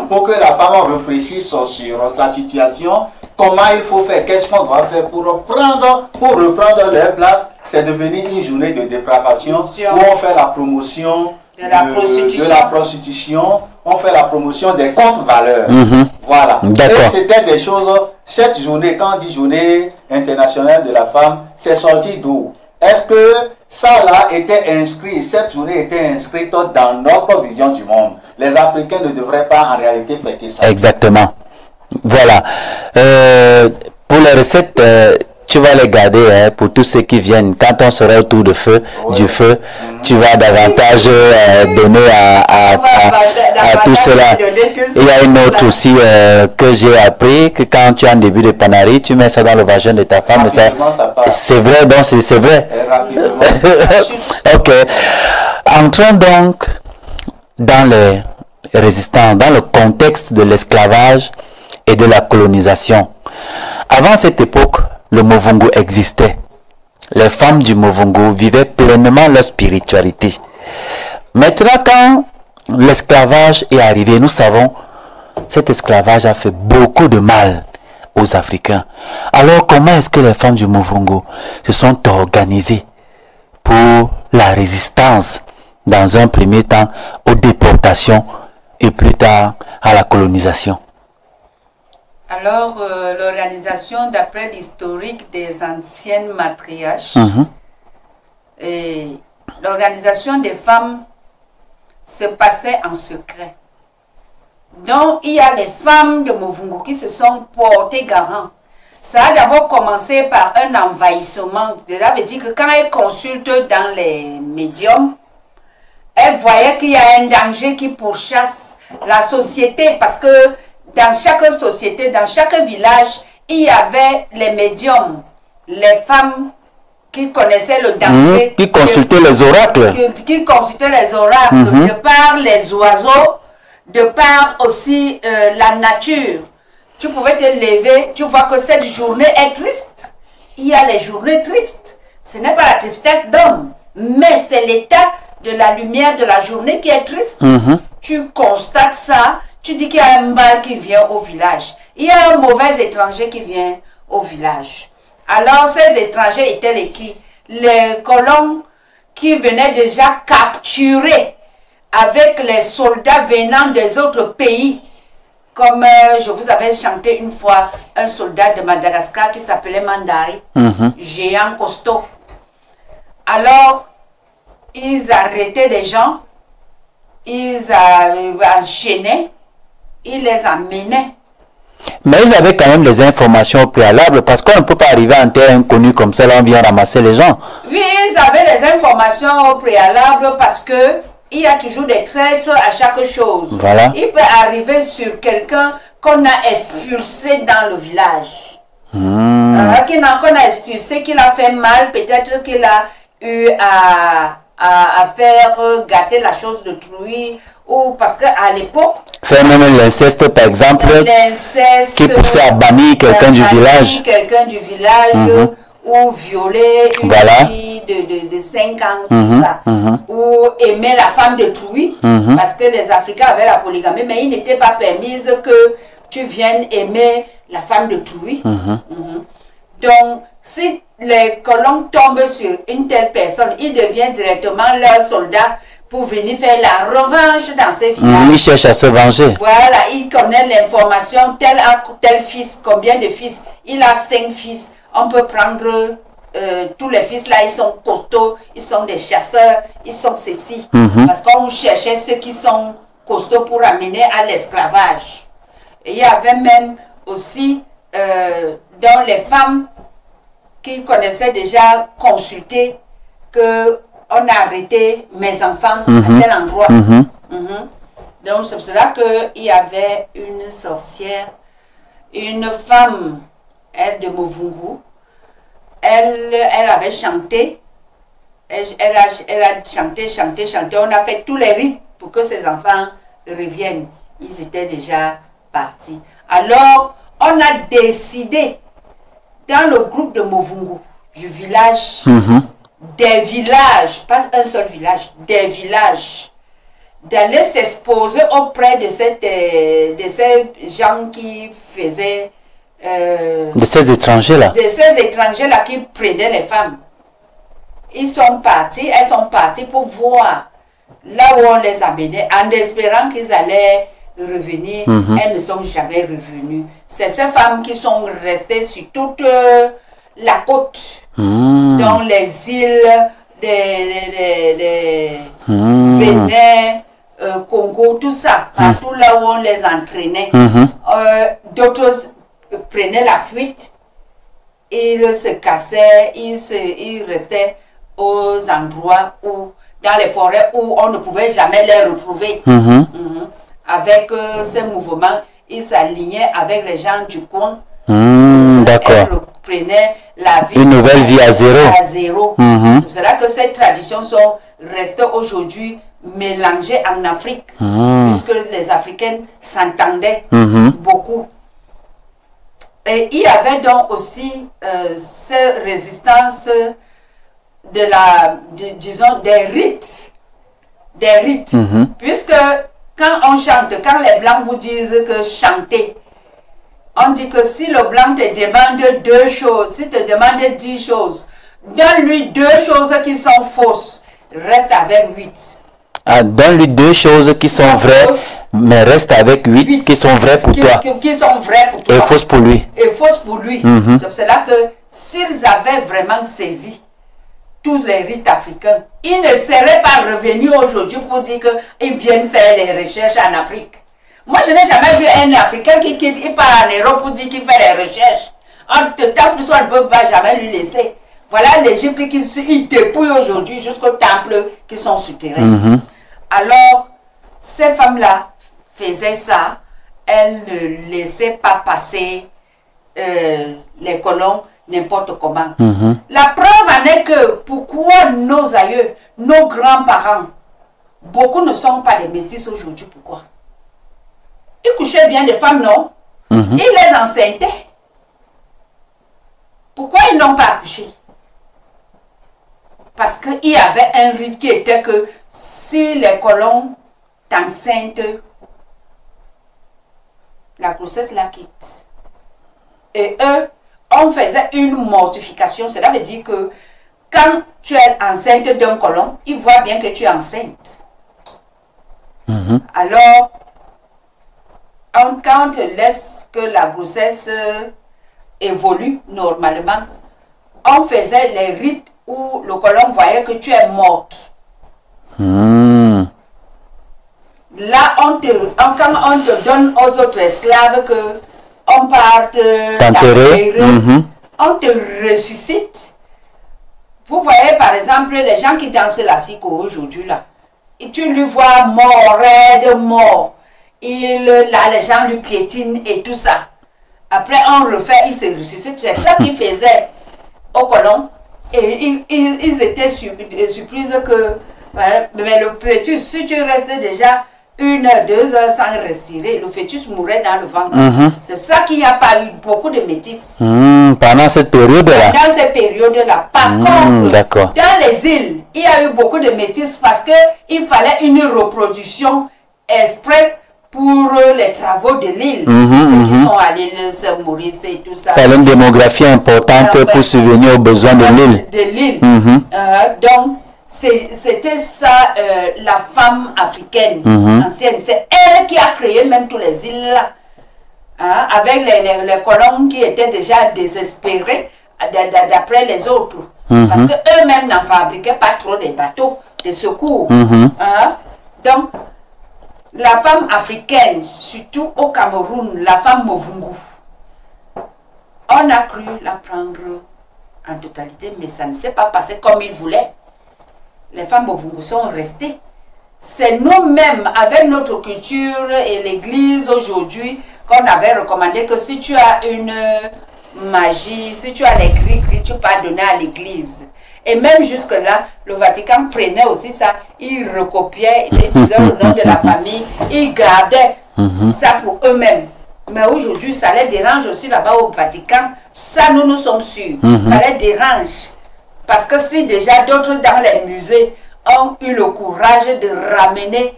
pour que la femme réfléchisse sur la situation, comment il faut faire, qu'est-ce qu'on doit faire pour reprendre leur place, c'est devenu une journée de dépravation où on fait la promotion de la prostitution, on fait la promotion des contre-valeurs. Voilà. Et c'était des choses, cette journée, quand on dit journée internationale de la femme, c'est sorti d'où? Est-ce que ça là était inscrit, cette journée était inscrite dans notre vision du monde? Les Africains ne devraient pas en réalité fêter ça. Exactement. Voilà. Pour les recettes, tu vas les garder hein, pour tous ceux qui viennent. Quand on sera autour du feu, tu vas davantage donner à tout cela. Il y a une autre aussi que j'ai appris, que quand tu es en début de panarie, tu mets ça dans le vagin de ta femme. C'est vrai, donc c'est vrai. Ok. Entrons donc dans les résistants, dans le contexte de l'esclavage et de la colonisation. Avant cette époque, le Movungu existait. Les femmes du Movungu vivaient pleinement leur spiritualité. Maintenant, quand l'esclavage est arrivé, nous savons, cet esclavage a fait beaucoup de mal aux Africains. Alors, comment est-ce que les femmes du Movungu se sont organisées pour la résistance, dans un premier temps, aux déportations et plus tard à la colonisation? Alors, l'organisation, d'après l'historique des anciennes matriarches, et l'organisation des femmes se passait en secret. Donc, il y a les femmes de Movungu qui se sont portées garant. Ça a d'abord commencé par un envahissement. Cela veut dire que quand elles consultent dans les médiums, elles voyaient qu'il y a un danger qui pourchasse la société parce que dans chaque société, dans chaque village, il y avait les médiums, les femmes qui connaissaient le danger. Qui consultaient les oracles. Qui consultaient les oracles, de par les oiseaux, de par aussi la nature. Tu pouvais te lever, tu vois que cette journée est triste. Il y a les journées tristes. Ce n'est pas la tristesse d'homme, mais c'est l'état de la lumière de la journée qui est triste. Tu constates ça. Tu dis qu'il y a un mal qui vient au village. Il y a un mauvais étranger qui vient au village. Alors, ces étrangers étaient les colons qui venaient déjà capturer avec les soldats venant des autres pays. Comme je vous avais chanté une fois, un soldat de Madagascar qui s'appelait Mandari, géant costaud. Alors, ils arrêtaient des gens, ils enchaînaient, ils les amenaient. Mais ils avaient quand même des informations préalables parce qu'on ne peut pas arriver en terre inconnue comme ça, là on vient ramasser les gens. Oui, ils avaient les informations préalables parce que il y a toujours des traîtres à chaque chose. Voilà. Il peut arriver sur quelqu'un qu'on a expulsé dans le village. Qu'on a expulsé, qu'il a fait mal, peut-être qu'il a eu à faire gâter la chose d'autrui. Ou parce qu'à l'époque... Faire même l'inceste, par exemple, qui poussait à bannir quelqu'un du village. Ou violer une fille de 5 ans, tout ça. Ou aimer la femme d'autrui, parce que les Africains avaient la polygamie, mais il n'était pas permis que tu viennes aimer la femme d'autrui. Donc, si les colons tombent sur une telle personne, ils deviennent directement leurs soldats pour venir faire la revanche dans ces villages. Ils cherchent à se venger. Voilà, ils connaissent l'information, tel a tel fils, combien de fils. Il a 5 fils. On peut prendre tous les fils là, ils sont costauds, ils sont des chasseurs, ils sont ceci. Parce qu'on cherchait ceux qui sont costauds pour amener à l'esclavage. Et il y avait même aussi dans les femmes qui connaissaient déjà consulter que on a arrêté mes enfants à tel endroit. Donc c'est pour cela qu'il y avait une sorcière, une femme, elle de Movungu. Elle avait chanté, elle a chanté. On a fait tous les rites pour que ses enfants reviennent. Ils étaient déjà partis. Alors, on a décidé, dans le groupe de Movungu, du village, des villages, pas un seul village, des villages, d'aller s'exposer auprès de ces gens qui faisaient... de ces étrangers-là. De ces étrangers-là qui prenaient les femmes. Elles sont parties pour voir là où on les amenait, en espérant qu'ils allaient revenir. Elles ne sont jamais revenues. C'est ces femmes qui sont restées sur toute la côte, dans les îles des Bénin, Congo, tout ça, partout là où on les entraînait. D'autres prenaient la fuite, ils se cassaient, ils restaient aux endroits où, dans les forêts où on ne pouvait jamais les retrouver. Avec ce mouvement, ils s'alignaient avec les gens du coin. D'accord. Elles reprenaient la vie. Une nouvelle vie à zéro. C'est pour cela que ces traditions sont restées aujourd'hui mélangées en Afrique, puisque les Africaines s'entendaient beaucoup. Et il y avait donc aussi cette résistance disons, des rites. Puisque quand on chante, quand les Blancs vous disent que chanter, on dit que si le Blanc te demande 2 choses, si te demande 10 choses, donne-lui 2 choses qui sont fausses, reste avec 8. Donne-lui 2 choses qui sont vraies, mais reste avec 8 qui sont vraies pour toi. Qui sont vraies pour toi. Et fausses pour lui. Et fausses pour lui. C'est pour cela que s'ils avaient vraiment saisi tous les rites africains, ils ne seraient pas revenus aujourd'hui pour dire qu'ils viennent faire les recherches en Afrique. Moi, je n'ai jamais vu un Africain qui quitte, il part en Europe pour dire qu'il fait les recherches. En temps plus, on ne peut pas jamais lui laisser. Voilà l'Égypte qui dépouille aujourd'hui jusqu'aux temples qui sont souterrains. Alors, ces femmes-là faisaient ça. Elles ne laissaient pas passer les colons n'importe comment. La preuve en est que pourquoi nos aïeux, nos grands-parents, beaucoup ne sont pas des métis aujourd'hui. Pourquoi? Ils couchaient bien des femmes, non? Ils les enceinte. Pourquoi ils n'ont pas accouché? Parce qu'il y avait un rite qui était que si les colons t'enceintent, la grossesse la quitte. Et eux, on faisait une mortification. Cela veut dire que quand tu es enceinte d'un colon, il voit bien que tu es enceinte. Alors, quand on te laisse que la grossesse évolue normalement, on faisait les rites où le colon voyait que tu es morte. Là, quand on te donne aux autres esclaves que on part t'enterrer, on te ressuscite. Vous voyez par exemple les gens qui dansent la siko aujourd'hui là. Et tu lui vois mort, raide, mort. Là, les gens lui piétinent et tout ça. Après, on refait, il se ressuscite. C'est ça qu'ils faisaient aux colons. Et ils étaient surpris que, mais le fœtus, si tu restes déjà 1 heure, 2 heures sans respirer, le fœtus mourrait dans le ventre. C'est ça qu'il n'y a pas eu beaucoup de métis. Pendant cette période-là. Dans cette période-là. Par contre, dans les îles, il y a eu beaucoup de métis parce qu'il fallait une reproduction express pour les travaux de l'île. Ceux qui sont à l'île Saint-Maurice et tout ça. Il y a une démographie importante pour subvenir aux besoins de l'île. Donc, c'était ça, la femme africaine ancienne. C'est elle qui a créé même tous les îles là. Avec les colons qui étaient déjà désespérés d'après les autres. Parce qu'eux-mêmes n'en fabriquaient pas trop des bateaux de secours. Donc, la femme africaine, surtout au Cameroun, la femme Movungu, on a cru la prendre en totalité, mais ça ne s'est pas passé comme ils voulaient. Les femmes Movungu sont restées. C'est nous-mêmes, avec notre culture et l'Église aujourd'hui, qu'on avait recommandé que si tu as une magie, si tu as les gris-gris, tu peux donner à l'Église. Et même jusque-là, le Vatican prenait aussi ça, il recopiait, il disait le nom de la famille, il gardait ça pour eux-mêmes. Mais aujourd'hui, ça les dérange aussi là-bas au Vatican. Ça, nous sommes sûrs. Ça les dérange. Parce que si déjà d'autres dans les musées ont eu le courage de ramener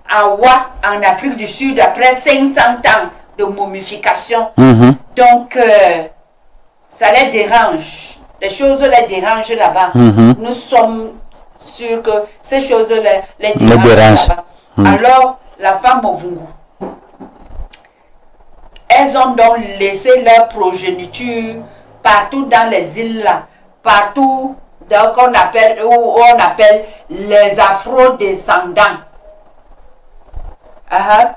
Awa en Afrique du Sud après 500 ans de momification, donc ça les dérange. Les choses les dérangent là-bas. Nous sommes sûrs que ces choses les dérangent là-bas. Alors, la femme Ovungu, elles ont donc laissé leur progéniture partout dans les îles là, partout donc où on appelle les afro-descendants.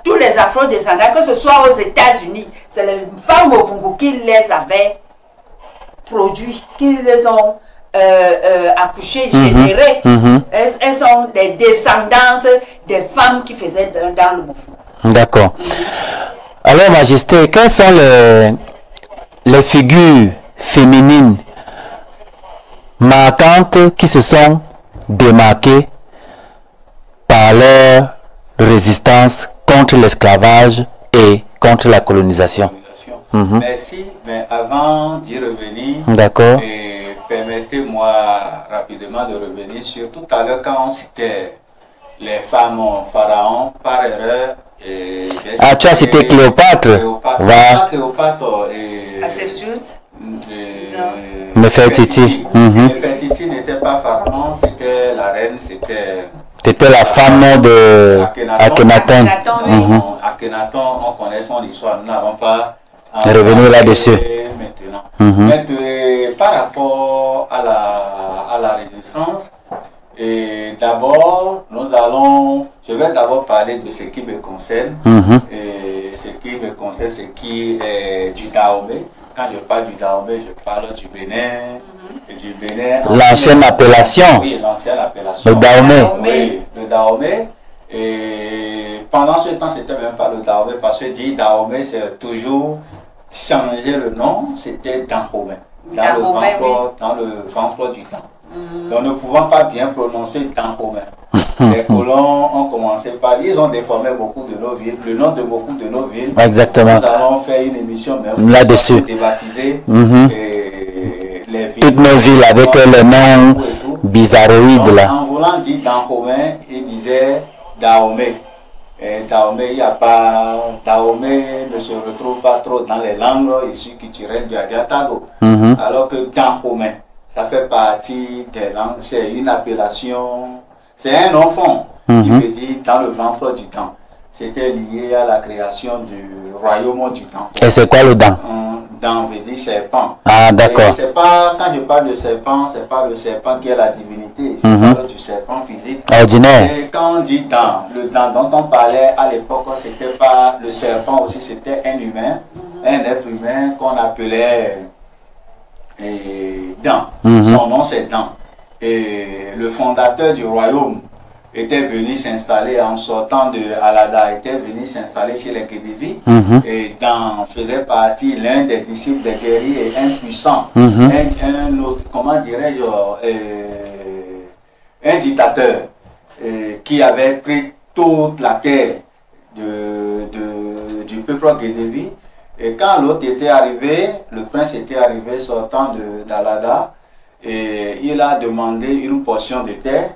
Tous les afro-descendants, que ce soit aux États-Unis, c'est les femmes Ovungu qui les avaient produits, qui les ont accouchées, générées. Elles sont des descendances des femmes qui faisaient dans le Mofu. D'accord. Alors, Majesté, quelles sont les figures féminines marquantes qui se sont démarquées par leur résistance contre l'esclavage et contre la colonisation? Merci, mais avant d'y revenir, permettez-moi rapidement de revenir sur tout à l'heure quand on citait les femmes pharaons par erreur. Tu as cité Cléopâtre. Cléopâtre et Nefertiti. Nefertiti n'était pas pharaon, c'était la reine, c'était la femme de Akhenaton. Akhenaton, on connaît son histoire, nous n'avons pas revenir là-dessus. Maintenant, par rapport à la résistance, et d'abord, je vais d'abord parler de ce qui me concerne. Et ce qui me concerne, c'est qui est du Dahomey. Quand je parle du Dahomey, je parle du Bénin. L'ancienne appellation. Oui, l'ancienne appellation. Le Dahomey. Oui, le Dahomey. Et pendant ce temps, c'était même pas le Dahomey, parce que dit Dahomey, c'est toujours changer le nom, c'était Dahomey. Dans le ventre du temps. Donc, ne pouvant pas bien prononcer Dahomey. Les colons ont commencé par... Ils ont déformé beaucoup de nos villes, le nom de beaucoup de nos villes. Exactement. Nous avons fait une émission même là-dessus. Débaptiser les villes. Toutes nos villes avec les noms bizarroïdes là. En voulant dire Dahomey, ils disaient Dahomey. Et Dahomey, il n'y a pas... Dahomey ne se retrouve pas trop dans les langues issues culturelles du Adiatago. Alors que Dahomey, ça fait partie des langues, c'est une appellation, c'est un enfant qui veut dire dans le ventre du temps. C'était lié à la création du royaume du temps. Et c'est quoi le dent? Dent veut dire serpent. Ah, d'accord. C'est pas, quand je parle de serpent, c'est pas le serpent qui est la divinité, je parle du serpent physique. Ordinaire. Et quand on dit dent, le dent dont on parlait à l'époque, c'était pas le serpent aussi, c'était un humain, un être humain qu'on appelait Dent. Son nom c'est Dent. Et le fondateur du royaume était venu s'installer en sortant de Alada, était venu s'installer chez les Guédivi. Et Dent faisait partie l'un des disciples des guerriers impuissants. Un autre, comment dirais-je, un dictateur qui avait pris toute la terre du peuple Guédivi. Et quand l'autre était arrivé, le prince était arrivé sortant d'Alada, et il a demandé une portion de terre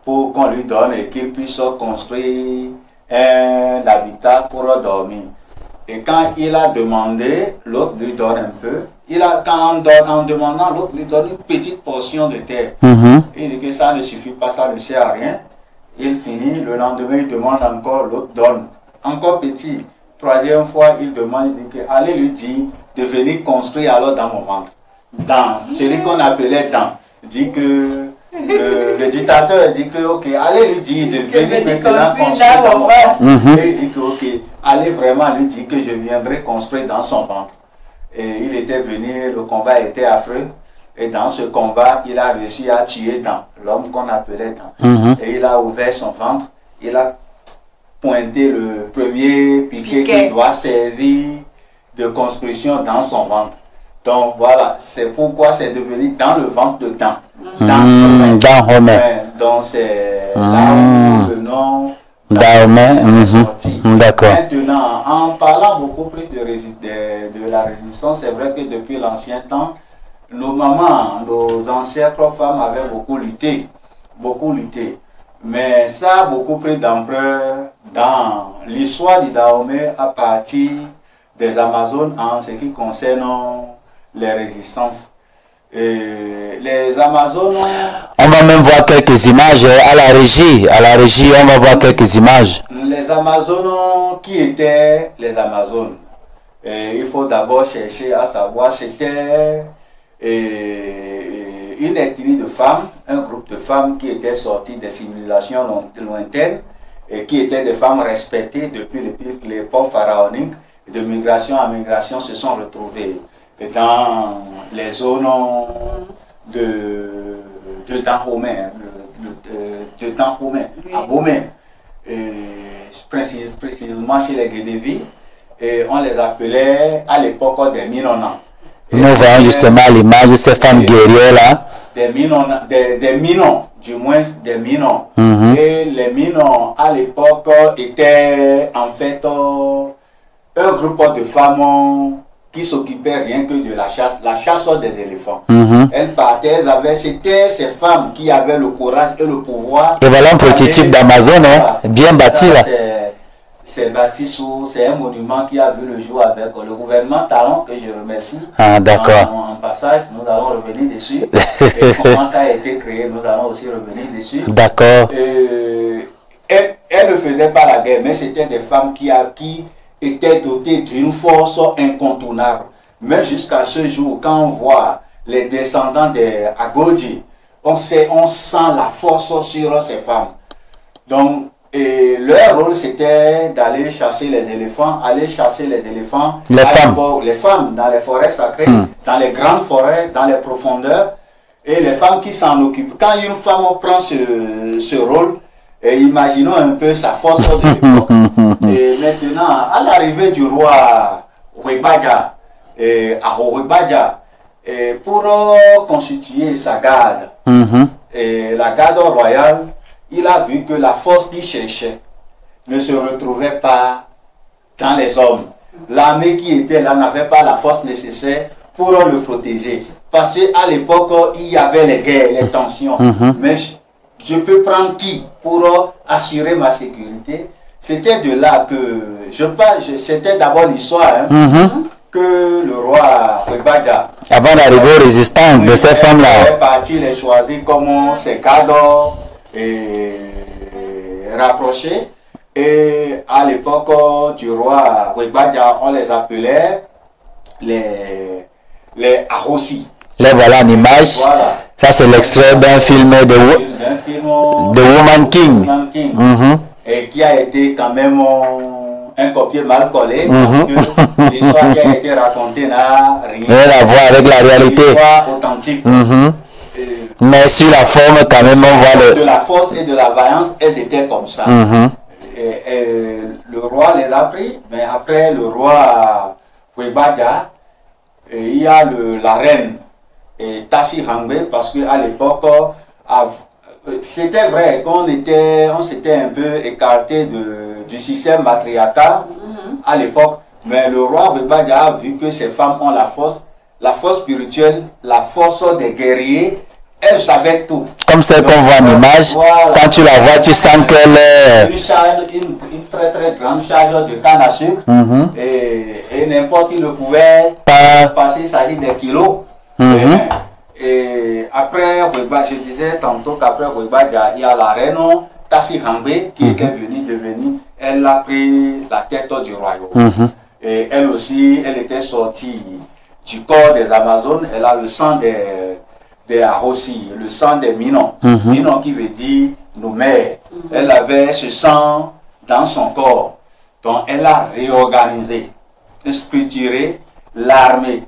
pour qu'on lui donne et qu'il puisse construire un habitat pour dormir. Et quand il a demandé, l'autre lui donne un peu. En demandant, l'autre lui donne une petite portion de terre. Il dit que ça ne suffit pas, ça ne sert à rien. Il finit, le lendemain il demande encore, l'autre donne. Encore petit. Troisième fois, il demande, il dit que allez lui dire de venir construire alors dans mon ventre. Dans celui qu'on appelait Dans. Dit que le dictateur dit que ok, allez lui dire de venir maintenant construire dans mon ventre. Et il dit que ok, allez vraiment lui dire que je viendrai construire dans son ventre. Et il était venu, le combat était affreux. Et dans ce combat, il a réussi à tuer Dans, l'homme qu'on appelait Dans. Et il a ouvert son ventre. Il a pointer le premier piquet qui doit servir de construction dans son ventre. Donc voilà, c'est pourquoi c'est devenu dans le ventre de Dent. Dahomey. Donc c'est là où le nom Dahomey est sorti. D'accord. Maintenant, en parlant beaucoup plus de la résistance, c'est vrai que depuis l'ancien temps, nos mamans, nos ancêtres femmes avaient beaucoup lutté. Mais ça a beaucoup pris d'ampleur dans l'histoire du Dahomey à partir des Amazones en ce qui concerne les résistances. Et les Amazones... On va même voir quelques images à la régie. À la régie, on va voir quelques images. Les Amazones, qui étaient les Amazones? Et il faut d'abord chercher à savoir, c'était une ethnie de femmes, un groupe de femmes qui étaient sorties des civilisations lointaines et qui étaient des femmes respectées depuis l'époque pharaonique. De migration en migration se sont retrouvées dans les zones de Dahomey, à Bomé, précisément chez les Guédévis, et on les appelait à l'époque des Minonans. Nous voyons justement l'image de ces femmes guerrières là. Des Minons, du moins des Minons. Et les Minons à l'époque étaient en fait un groupe de femmes qui s'occupaient rien que de la chasse des éléphants. Elles partaient, c'était ces femmes qui avaient le courage et le pouvoir. Et voilà un prototype d'Amazon, hein, bien bâti là. C'est bâti c'est un monument qui a vu le jour avec le gouvernement Talon, que je remercie. Ah, d'accord. En passage, nous allons revenir dessus. Et comment ça a été créé, nous allons aussi revenir dessus. D'accord. Elles ne faisaient pas la guerre, mais c'était des femmes qui étaient dotées d'une force incontournable. Mais jusqu'à ce jour, quand on voit les descendants des Agodji, on sent la force sur ces femmes. Donc, et leur rôle, c'était d'aller chasser les éléphants, les femmes dans les forêts sacrées, dans les grandes forêts, dans les profondeurs, et les femmes qui s'en occupent. Quand une femme prend ce rôle, et imaginons un peu sa force de l'époque. Et maintenant, à l'arrivée du roi Huebadja, pour constituer sa garde, et la garde royale, il a vu que la force qu'il cherchait ne se retrouvait pas dans les hommes. L'armée qui était là n'avait pas la force nécessaire pour le protéger. Parce qu'à l'époque, il y avait les guerres, les tensions. Mais je peux prendre qui pour assurer ma sécurité? C'était de là que c'était d'abord l'histoire que le roi Huebadja, avant d'arriver aux résistants de ces femmes-là, est parti les choisir comme ses cadres et rapprochés. Et à l'époque du roi Huebadja, on les appelait les Arossi. Là voilà une image. Voilà. Ça c'est l'extrait d'un film de Woman King. Et qui a été quand même un copier mal collé, parce que l'histoire qui a été racontée n'a rien à voir avec la réalité. Authentique. Mais sur la forme, quand même, on voit de la force et de la vaillance, elles étaient comme ça. Et le roi les a pris, mais après le roi Huebadja, il y a la reine Tassi Hangbe, parce qu'à l'époque, c'était vrai qu'on s'était un peu écarté du système matriarcal à l'époque, mais le roi Huebadja a vu que ces femmes ont la force spirituelle, la force des guerriers. Elle savait tout. Comme celle qu'on voit en image, voilà. Quand tu la vois, tu sens qu'elle est... Une très très grande charge de canne à sucre. Et n'importe qui ne pouvait passer sa vie des kilos. Et après, je disais tantôt qu'après Huebadja, il y a la reine Tassi Hangbe qui était devenue, elle a pris la tête du royaume. Et elle aussi, elle était sortie du corps des Amazones, elle a le sang des Arossi, le sang des Minons. Minon qui veut dire nos mères. Elle avait ce sang dans son corps. Donc elle a réorganisé, structuré l'armée.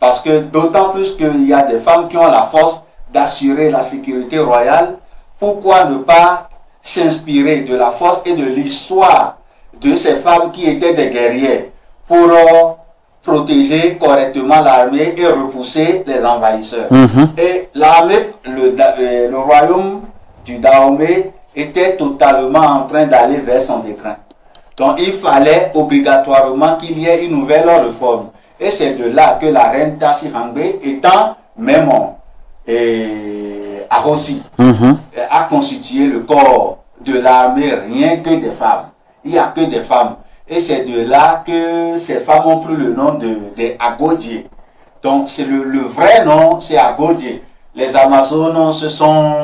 Parce que d'autant plus qu'il y a des femmes qui ont la force d'assurer la sécurité royale, pourquoi ne pas s'inspirer de la force et de l'histoire de ces femmes qui étaient des guerrières pour protéger correctement l'armée et repousser les envahisseurs. Et l'armée, le royaume du Dahomey était totalement en train d'aller vers son déclin. Donc il fallait obligatoirement qu'il y ait une nouvelle réforme. Et c'est de là que la reine Tassi Hangbe, étant Memon et Arossi a constitué le corps de l'armée rien que des femmes. Il n'y a que des femmes. Et c'est de là que ces femmes ont pris le nom de Agodié. Donc c'est le vrai nom, c'est Agodié. Les Amazones, ce sont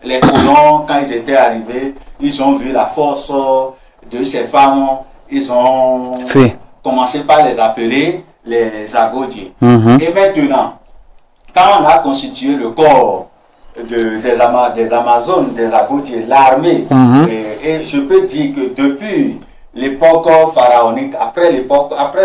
les colons, quand ils étaient arrivés, ils ont vu la force de ces femmes. Ils ont commencé par les appeler les Agodiés. Et maintenant, quand on a constitué le corps des Amazones, des Agodiés, l'armée, et je peux dire que depuis l'époque pharaonique, après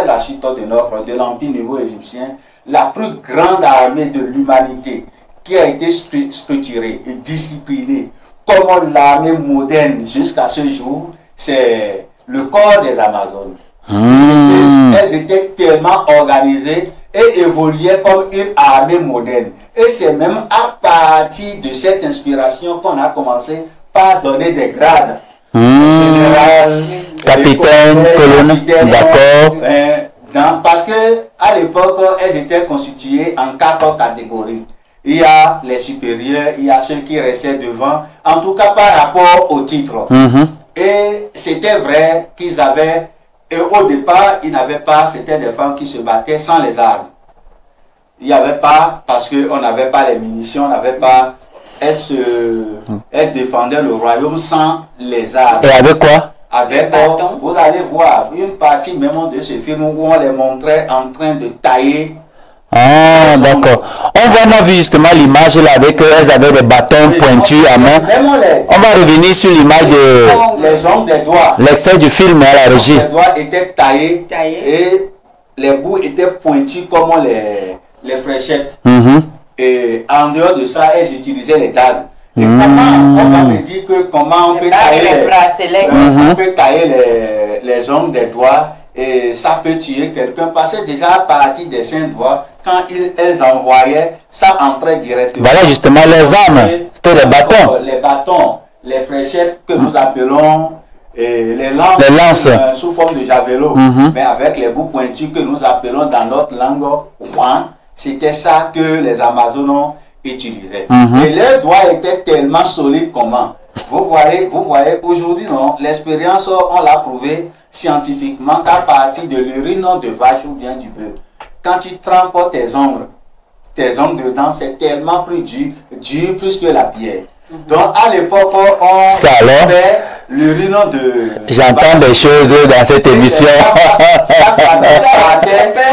la chute de l'Empire néo-égyptien, la plus grande armée de l'humanité qui a été structurée et disciplinée comme l'armée moderne jusqu'à ce jour, c'est le corps des Amazones. Elles étaient tellement organisées et évoluaient comme une armée moderne. Et c'est même à partir de cette inspiration qu'on a commencé par donner des grades. Général, capitaine, colonel, d'accord. Parce que à l'époque, elles étaient constituées en 4 catégories. Il y a les supérieurs, il y a ceux qui restaient devant, en tout cas par rapport au titre. Et c'était vrai qu'ils avaient, et au départ, ils n'avaient pas, c'était des femmes qui se battaient sans les armes. Il n'y avait pas, parce qu'on n'avait pas les munitions, on n'avait pas, elles défendaient le royaume sans les armes. Et avec quoi? Avec, vous allez voir une partie même de ce film où on les montrait en train de tailler. Ah, d'accord. On a vu justement l'image là avec elles avaient des bâtons pointus à main. On va revenir sur l'image de les ongles des doigts. L'extrait du film à la régie. Les doigts étaient taillés et les bouts étaient pointus comme les fléchettes. Et en dehors de ça, elles utilisaient les dagues. Et comment on va me dire comment on peut tailler les ongles des doigts et ça peut tuer quelqu'un parce que déjà à partir des 5 doigts, quand elles envoyaient, ça entrait directement. Voilà justement les armes, c'était les bâtons. Les bâtons, les fléchettes que nous appelons les lances sous forme de javelot, mais avec les bouts pointus que nous appelons dans notre langue ouin. C'était ça que les Amazones utilisaient. Et leurs doigts étaient tellement solides comment. Vous voyez aujourd'hui, l'expérience, on l'a prouvé scientifiquement qu'à partir de l'urine de vache ou bien du bœuf, quand tu trempes tes ongles dedans, c'est tellement plus dur plus que la pierre. Donc à l'époque, on fait l'urine de... J'entends des choses dans cette émission.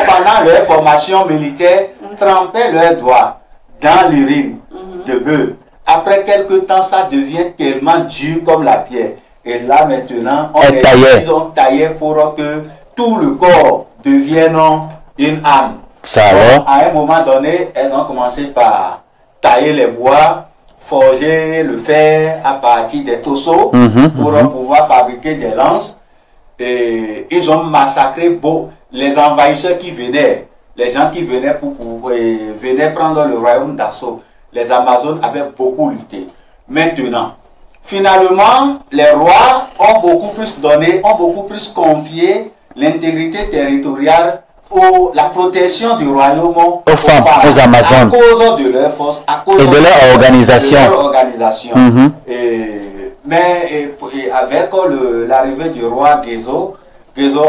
Pendant leur formation militaire, trempaient leurs doigts dans l'urine de bœuf. Après quelques temps, ça devient tellement dur comme la pierre. Et là maintenant, ils ont taillé pour que tout le corps devienne une âme. Donc, à un moment donné, elles ont commencé par tailler les bois, forger le fer à partir des tosseaux pour pouvoir fabriquer des lances. Et ils ont massacré les envahisseurs qui venaient, les gens qui venaient venaient prendre le royaume d'assaut. Les Amazones avaient beaucoup lutté. Maintenant, finalement, les rois ont beaucoup plus donné, ont beaucoup plus confié l'intégrité territoriale la protection du royaume aux femmes, aux Amazones, à cause de leur force, à cause de leur organisation. Mais avec l'arrivée du roi Gezo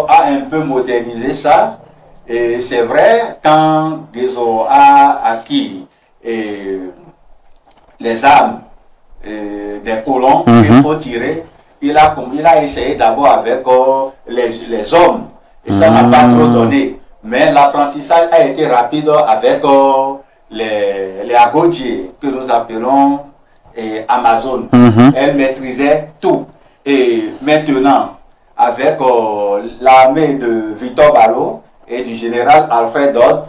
a un peu modernisé ça. Et c'est vrai, quand Gezo a acquis les armes des colons qu'il faut tirer, il a essayé d'abord avec les hommes. Et ça n'a pas trop donné. Mais l'apprentissage a été rapide avec les Agodiés, que nous appelons Amazones. Elles maîtrisaient tout. Et maintenant, avec l'armée de Victor Balo et du général Alfred Dodd,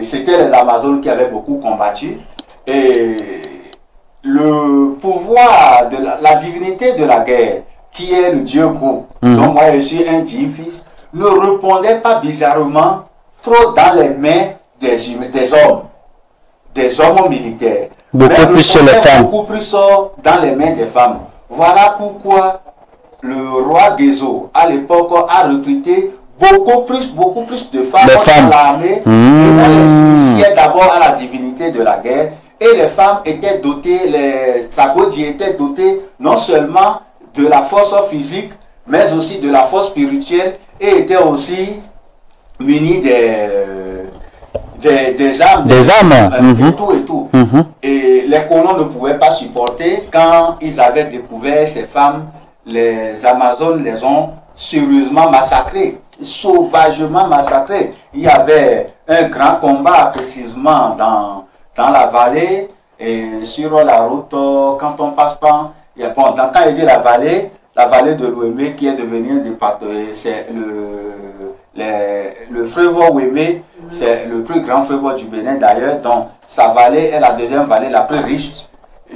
c'était les Amazones qui avaient beaucoup combattu. Et le pouvoir de la divinité de la guerre, qui est le dieu Grou, dont moi je suis un dieu-fils, ne répondait pas bizarrement trop dans les mains des hommes militaires. Beaucoup plus chez les femmes. Beaucoup plus dans les mains des femmes. Voilà pourquoi le roi Gezo, à l'époque, a recruté beaucoup plus de femmes dans l'armée, et on les initiait d'abord à la divinité de la guerre, et les femmes étaient dotées, les Agodji étaient dotés non seulement de la force physique, mais aussi de la force spirituelle, et étaient aussi munis des armes, et tout et tout. Et les colons ne pouvaient pas supporter quand ils avaient découvert ces femmes. Les Amazones les ont sérieusement massacrées, sauvagement massacrées. Il y avait un grand combat précisément dans la vallée et sur la route quand on passe pas. Quand il dit la vallée de l'Ouémé qui est devenue c'est le fleuve Ouémé, c'est le plus grand fleuve du Bénin d'ailleurs, donc sa vallée est la deuxième vallée la plus riche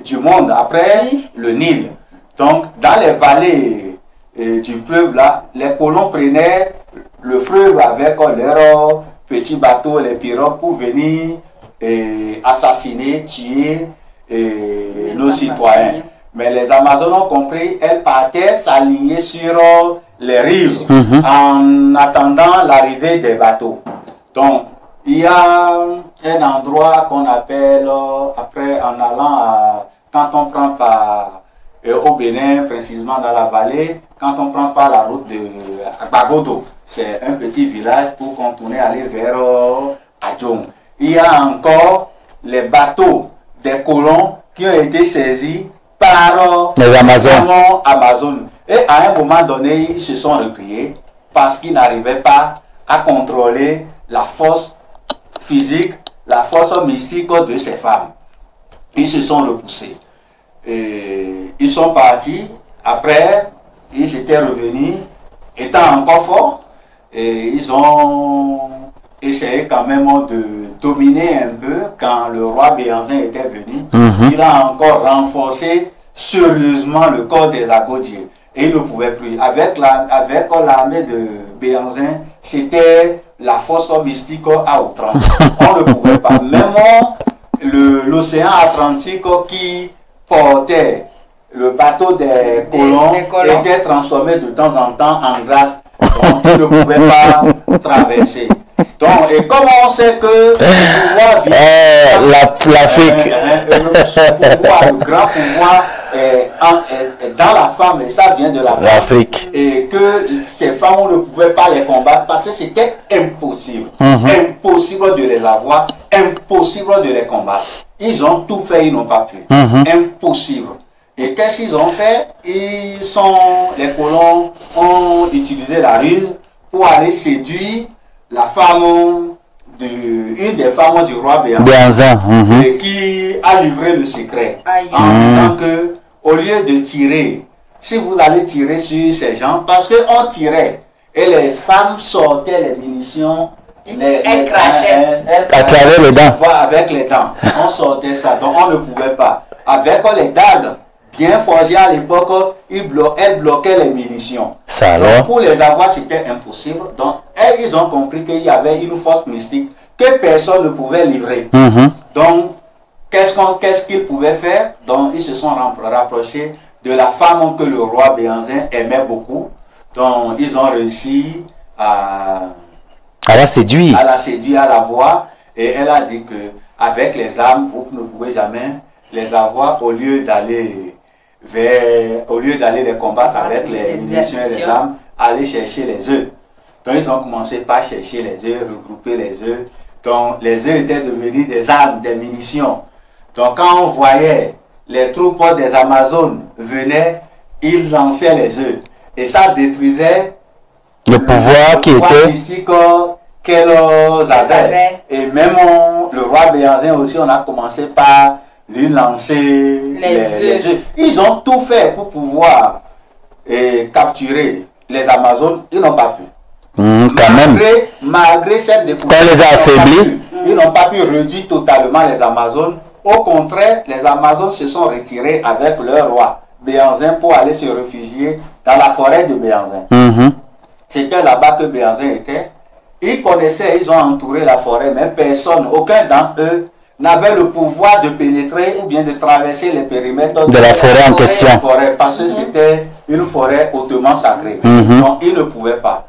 du monde après le Nil. Donc dans les vallées du fleuve là, les colons prenaient le fleuve avec leurs petits bateaux, les pirogues pour venir assassiner, tuer nos citoyens. Mais les Amazones ont compris, elles partaient s'aligner sur les rives en attendant l'arrivée des bateaux. Donc, il y a un endroit qu'on appelle, après en allant quand on prend par au Bénin, précisément dans la vallée, quand on prend par la route de Bagodo, c'est un petit village pour contourner, aller vers Adjong. Il y a encore les bateaux des colons qui ont été saisis par les Amazones. Et à un moment donné, ils se sont repliés parce qu'ils n'arrivaient pas à contrôler la force physique, la force mystique de ces femmes. Ils se sont repoussés. Et ils sont partis. Après, ils étaient revenus, étant encore forts, et ils ont essayé quand même de dominer un peu quand le roi Béhanzin était venu. Il a encore renforcé sérieusement le corps des Agodji. Et il ne pouvait plus. Avec l'armée de Béhanzin, c'était la force mystique à outrance. On ne pouvait pas. Même l'océan Atlantique qui portait le bateau des colons était transformé de temps en temps en glace. Donc, il ne pouvait pas traverser. Donc, et comme on sait que l'Afrique, le grand pouvoir est dans la femme, et ça vient de l'Afrique, et que ces femmes, on ne pouvait pas les combattre parce que c'était impossible. Impossible de les avoir, impossible de les combattre. Ils ont tout fait, ils n'ont pas pu. Impossible. Et qu'est-ce qu'ils ont fait? Les colons ont utilisé la ruse pour aller séduire la femme, une des femmes du roi Béhanzin, qui a livré le secret en disant que au lieu de tirer, si vous allez tirer sur ces gens, parce qu'on tirait et les femmes sortaient les munitions, elles crachaient à travers les dents. Avec les dents, on sortait ça, donc on ne pouvait pas. Avec les dagues bien forgées à l'époque, elles bloquaient les munitions. Donc, pour les avoir, c'était impossible. Donc, ils ont compris qu'il y avait une force mystique que personne ne pouvait livrer. Donc, qu'est-ce qu'ils pouvaient faire? Donc, ils se sont rapprochés de la femme que le roi Béhanzin aimait beaucoup. Donc, ils ont réussi à la séduire, à la voir. Et elle a dit que avec les armes, vous ne pouvez jamais les avoir au lieu d'aller les combattre avec les munitions et les armes, aller chercher les œufs. Donc ils ont commencé par chercher les œufs, regrouper les œufs. Donc les œufs étaient devenus des armes, des munitions. Donc quand on voyait les troupes des Amazones venaient, ils lançaient les œufs. Et ça détruisait le pouvoir qui était mystique qu'elles avaient. Et même le roi Béhanzin aussi, on a commencé par lui lancer les œufs. Ils ont tout fait pour pouvoir capturer les Amazones. Ils n'ont pas pu. Malgré cette découverte, les a affaiblis. Ils n'ont pas pu réduire totalement les Amazones. Au contraire, les Amazones se sont retirés avec leur roi Béhanzin pour aller se réfugier dans la forêt de Béhanzin. C'était là-bas que Béhanzin était. Ils connaissaient, ils ont entouré la forêt, mais personne, aucun d'entre eux n'avait le pouvoir de pénétrer ou bien de traverser les périmètres de la forêt en question. Parce que c'était une forêt hautement sacrée. Donc ils ne pouvaient pas.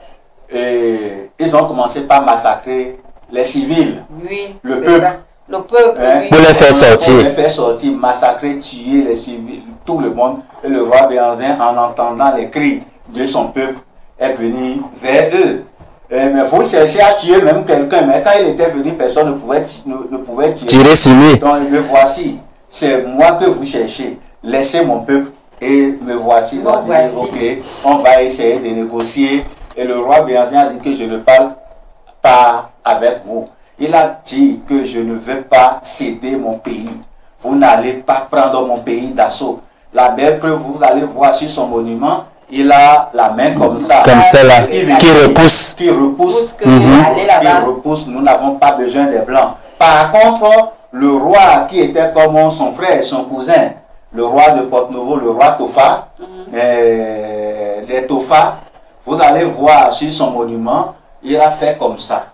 et ils ont commencé par massacrer les civils, oui, le peuple. Le peuple, oui. Pour les faire sortir. Pour les faire sortir, massacrer, tuer les civils, tout le monde. Et le roi Béhanzin, en entendant les cris de son peuple, est venu vers eux. Mais vous cherchez à tuer même quelqu'un, mais quand il était venu, personne ne pouvait tirer sur lui. Donc me voici, c'est moi que vous cherchez. Laissez mon peuple et me voici. Bon, voici. Ok, on va essayer de négocier. Et le roi Béhanzin a dit que je ne parle pas avec vous. Il a dit que je ne veux pas céder mon pays. Vous n'allez pas prendre mon pays d'assaut. La belle preuve, vous allez voir sur son monument, il a la main comme ça. Comme celle-là, qui repousse. Qui repousse. Qui repousse. Nous n'avons pas besoin des blancs. Par contre, le roi qui était comme son frère, son cousin, le roi de Porte-Novo, le roi Tofa, les Tofa, vous allez voir sur son monument, il a fait comme ça.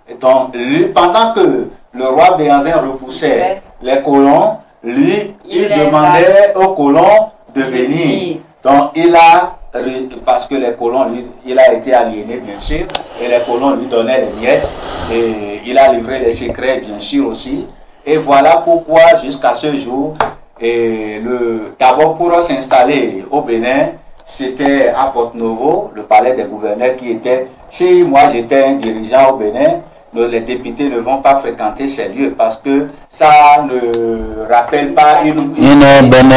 Et donc, lui, pendant que le roi Béhanzin repoussait les colons, lui, il demandait aux colons de venir. Donc, parce que les colons, il a été aliéné, bien sûr, et les colons lui donnaient les miettes, et il a livré les secrets, bien sûr, aussi. Et voilà pourquoi, jusqu'à ce jour, d'abord pour s'installer au Bénin, c'était à Porte-Novo, le palais des gouverneurs qui était, si moi j'étais un dirigeant au Bénin, les députés ne vont pas fréquenter ces lieux parce que ça ne rappelle pas une bonne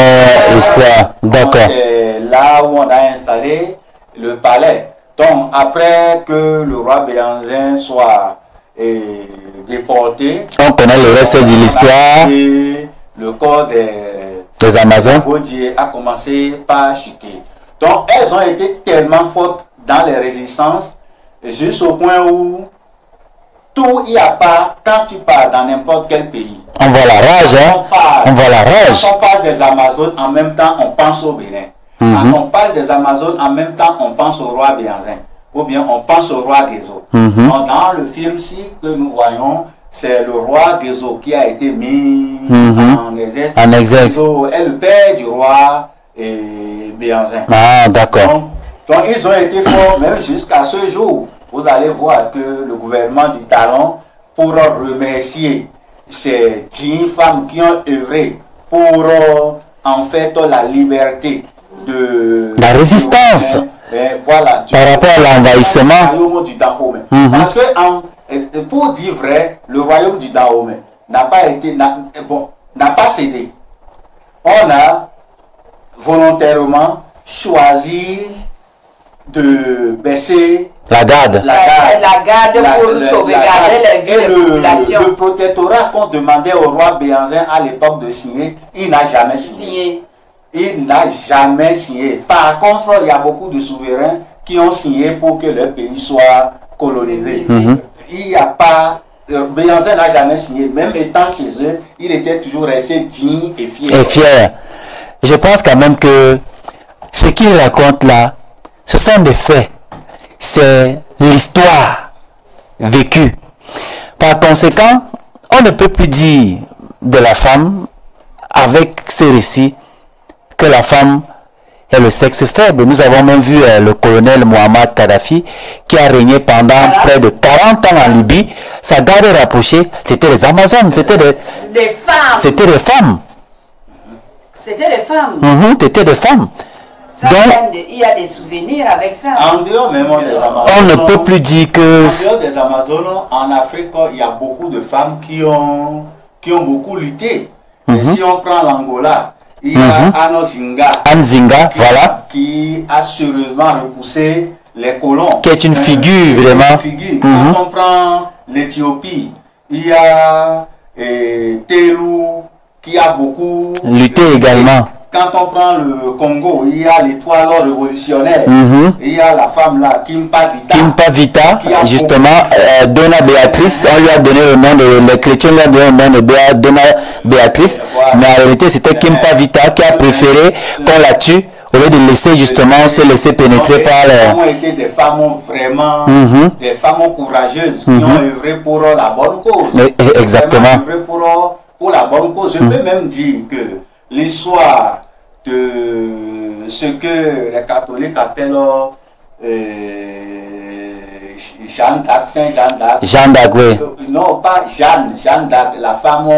histoire. D'accord. C'est là où on a installé le palais. Donc après que le roi Béhanzin soit déporté, on connaît le reste de l'histoire. Le corps des Amazones a commencé par chuter. Donc elles ont été tellement fortes dans les résistances jusqu'au point où tout, il n'y a pas, quand tu pars dans n'importe quel pays, on voit la rage, on voit la rage. Quand on parle des Amazones, en même temps, on pense au Bénin. Quand on parle des Amazones, en même temps, on pense au roi Béhanzin. Ou bien on pense au roi Guézo. Donc, dans le film-ci que nous voyons, c'est le roi Guézo qui a été mis en exergue. Guézo est le père du roi Béhanzin. Ah, d'accord. Donc, ils ont été forts, même jusqu'à ce jour. Vous allez voir que le gouvernement du Talon, pour remercier ces 10 femmes qui ont œuvré pour en fait la liberté de la résistance, voilà, par rapport à l'envahissement du Dahomey. Parce que pour dire vrai, le royaume du Dahomey n'a pas cédé. On a volontairement choisi de baisser la garde pour sauvegarder les vies de la population. Le protectorat qu'on demandait au roi Béhanzin à l'époque de signer, il n'a jamais signé. Il n'a jamais signé. Par contre, il y a beaucoup de souverains qui ont signé pour que leur pays soit colonisé. Il n'y a pas... Béhanzin n'a jamais signé. Même étant chez eux, il était toujours resté digne et fier. Je pense quand même que ce qu'il raconte là, ce sont des faits. C'est l'histoire vécue. Par conséquent, on ne peut plus dire de la femme, avec ce récit, que la femme est le sexe faible. Nous avons même vu le colonel Mohamed Kadhafi, qui a régné pendant près de 40 ans en Libye. Sa garde rapprochée, c'était les Amazones, c'était des femmes. C'était des femmes. C'était des femmes. C'était des femmes. Donc, il y a des souvenirs avec ça. En dehors même des Amazones, on ne peut plus dire que... En dehors des Amazones, en Afrique, il y a beaucoup de femmes qui ont beaucoup lutté. Et si on prend l'Angola, il y a Anzinga, voilà. Qui a sérieusement repoussé les colons. Qui est une figure, vraiment. Quand on prend l'Éthiopie, il y a Telou qui a beaucoup lutté également. Quand on prend le Congo, il y a l'étoile révolutionnaire. Il y a la femme là, Kimpa Vita, justement, Donna Béatrice, on lui a donné le nom les chrétiens lui ont donné le nom de Donna Béatrice, mais en réalité c'était Kimpa Vita qui a préféré qu'on la tue au lieu de laisser justement se laisser pénétrer par les... ont été des femmes vraiment, des femmes courageuses qui ont œuvré pour la bonne cause. Exactement. Œuvré pour la bonne cause. Je peux même dire que l'histoire de ce que les catholiques appellent Jeanne d'Arc, Saint-Jean d'Arc. Jeanne d'Arc, oui. Non, pas Jeanne. Jeanne d'Arc, la femme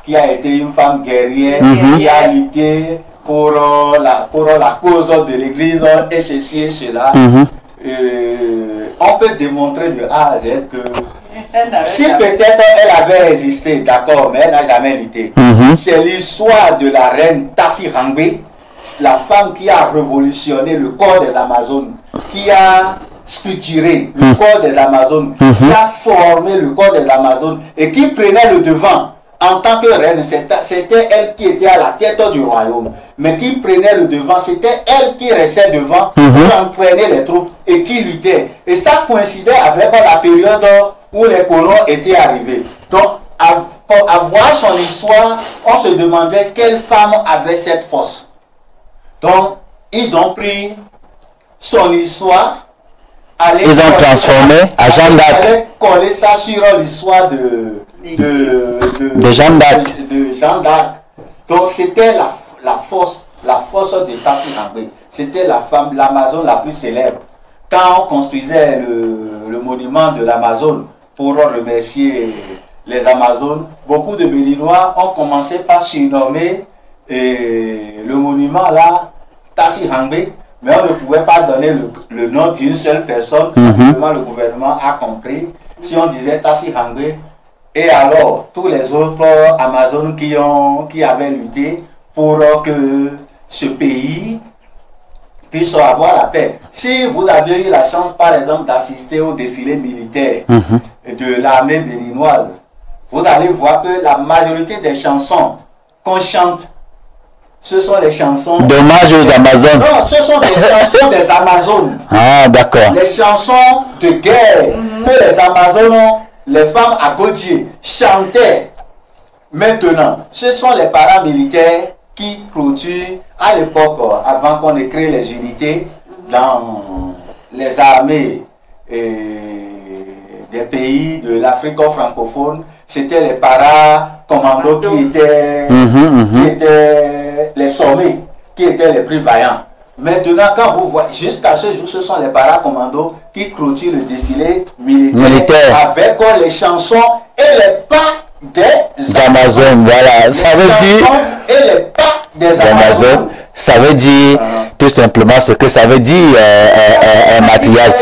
qui a été une femme guerrière, qui a lutté pour la cause de l'Église et ceci et cela. On peut démontrer de A à Z que si peut-être elle avait résisté, d'accord, mais elle n'a jamais lutté. C'est l'histoire de la reine Tassi Rangbe, la femme qui a révolutionné le corps des Amazones, qui a structuré le corps des Amazones, qui a formé le corps des Amazones et qui prenait le devant. En tant que reine, c'était elle qui était à la tête du royaume. Mais qui prenait le devant, c'était elle qui restait devant pour entraîner les troupes et qui luttait. Et ça coïncidait avec la période où les colons étaient arrivés. Donc, à voir son histoire, on se demandait quelle femme avait cette force. Donc, ils ont pris son histoire, ils ont transformé à Jeanne d'Arc. Ils coller ça sur l'histoire de Jeanne d'Arc. Donc c'était la force de Tassi Rangbe. C'était la femme, l'Amazone la plus célèbre. Quand on construisait le monument de l'Amazone pour remercier les Amazones, beaucoup de Béninois ont commencé par surnommer le monument là Tassi Rangbe, mais on ne pouvait pas donner le nom d'une seule personne. Le gouvernement a compris. Si on disait Tassi Rangbe, et alors tous les autres Amazones qui avaient lutté pour que ce pays puisse avoir la paix. Si vous aviez eu la chance, par exemple, d'assister au défilé militaire de l'armée béninoise, vous allez voir que la majorité des chansons qu'on chante, ce sont les chansons d'hommage aux Amazones. Non, ce sont des chansons des Amazones. Ah, d'accord. Les chansons de guerre que les Amazones, les femmes à Gautier chantaient. Maintenant, ce sont les paramilitaires qui clôturent à l'époque, avant qu'on ait créé les unités dans les armées des pays de l'Afrique francophone. C'était les para-commandos qui étaient les sommets, qui étaient les plus vaillants. Maintenant, quand vous voyez, jusqu'à ce jour, ce sont les para-commandos qui clôturent le défilé militaire avec les chansons et les pas des Amazones. Voilà, ça veut dire. Et les pas des Amazones. Ça veut dire tout simplement ce que ça veut dire un maquillage.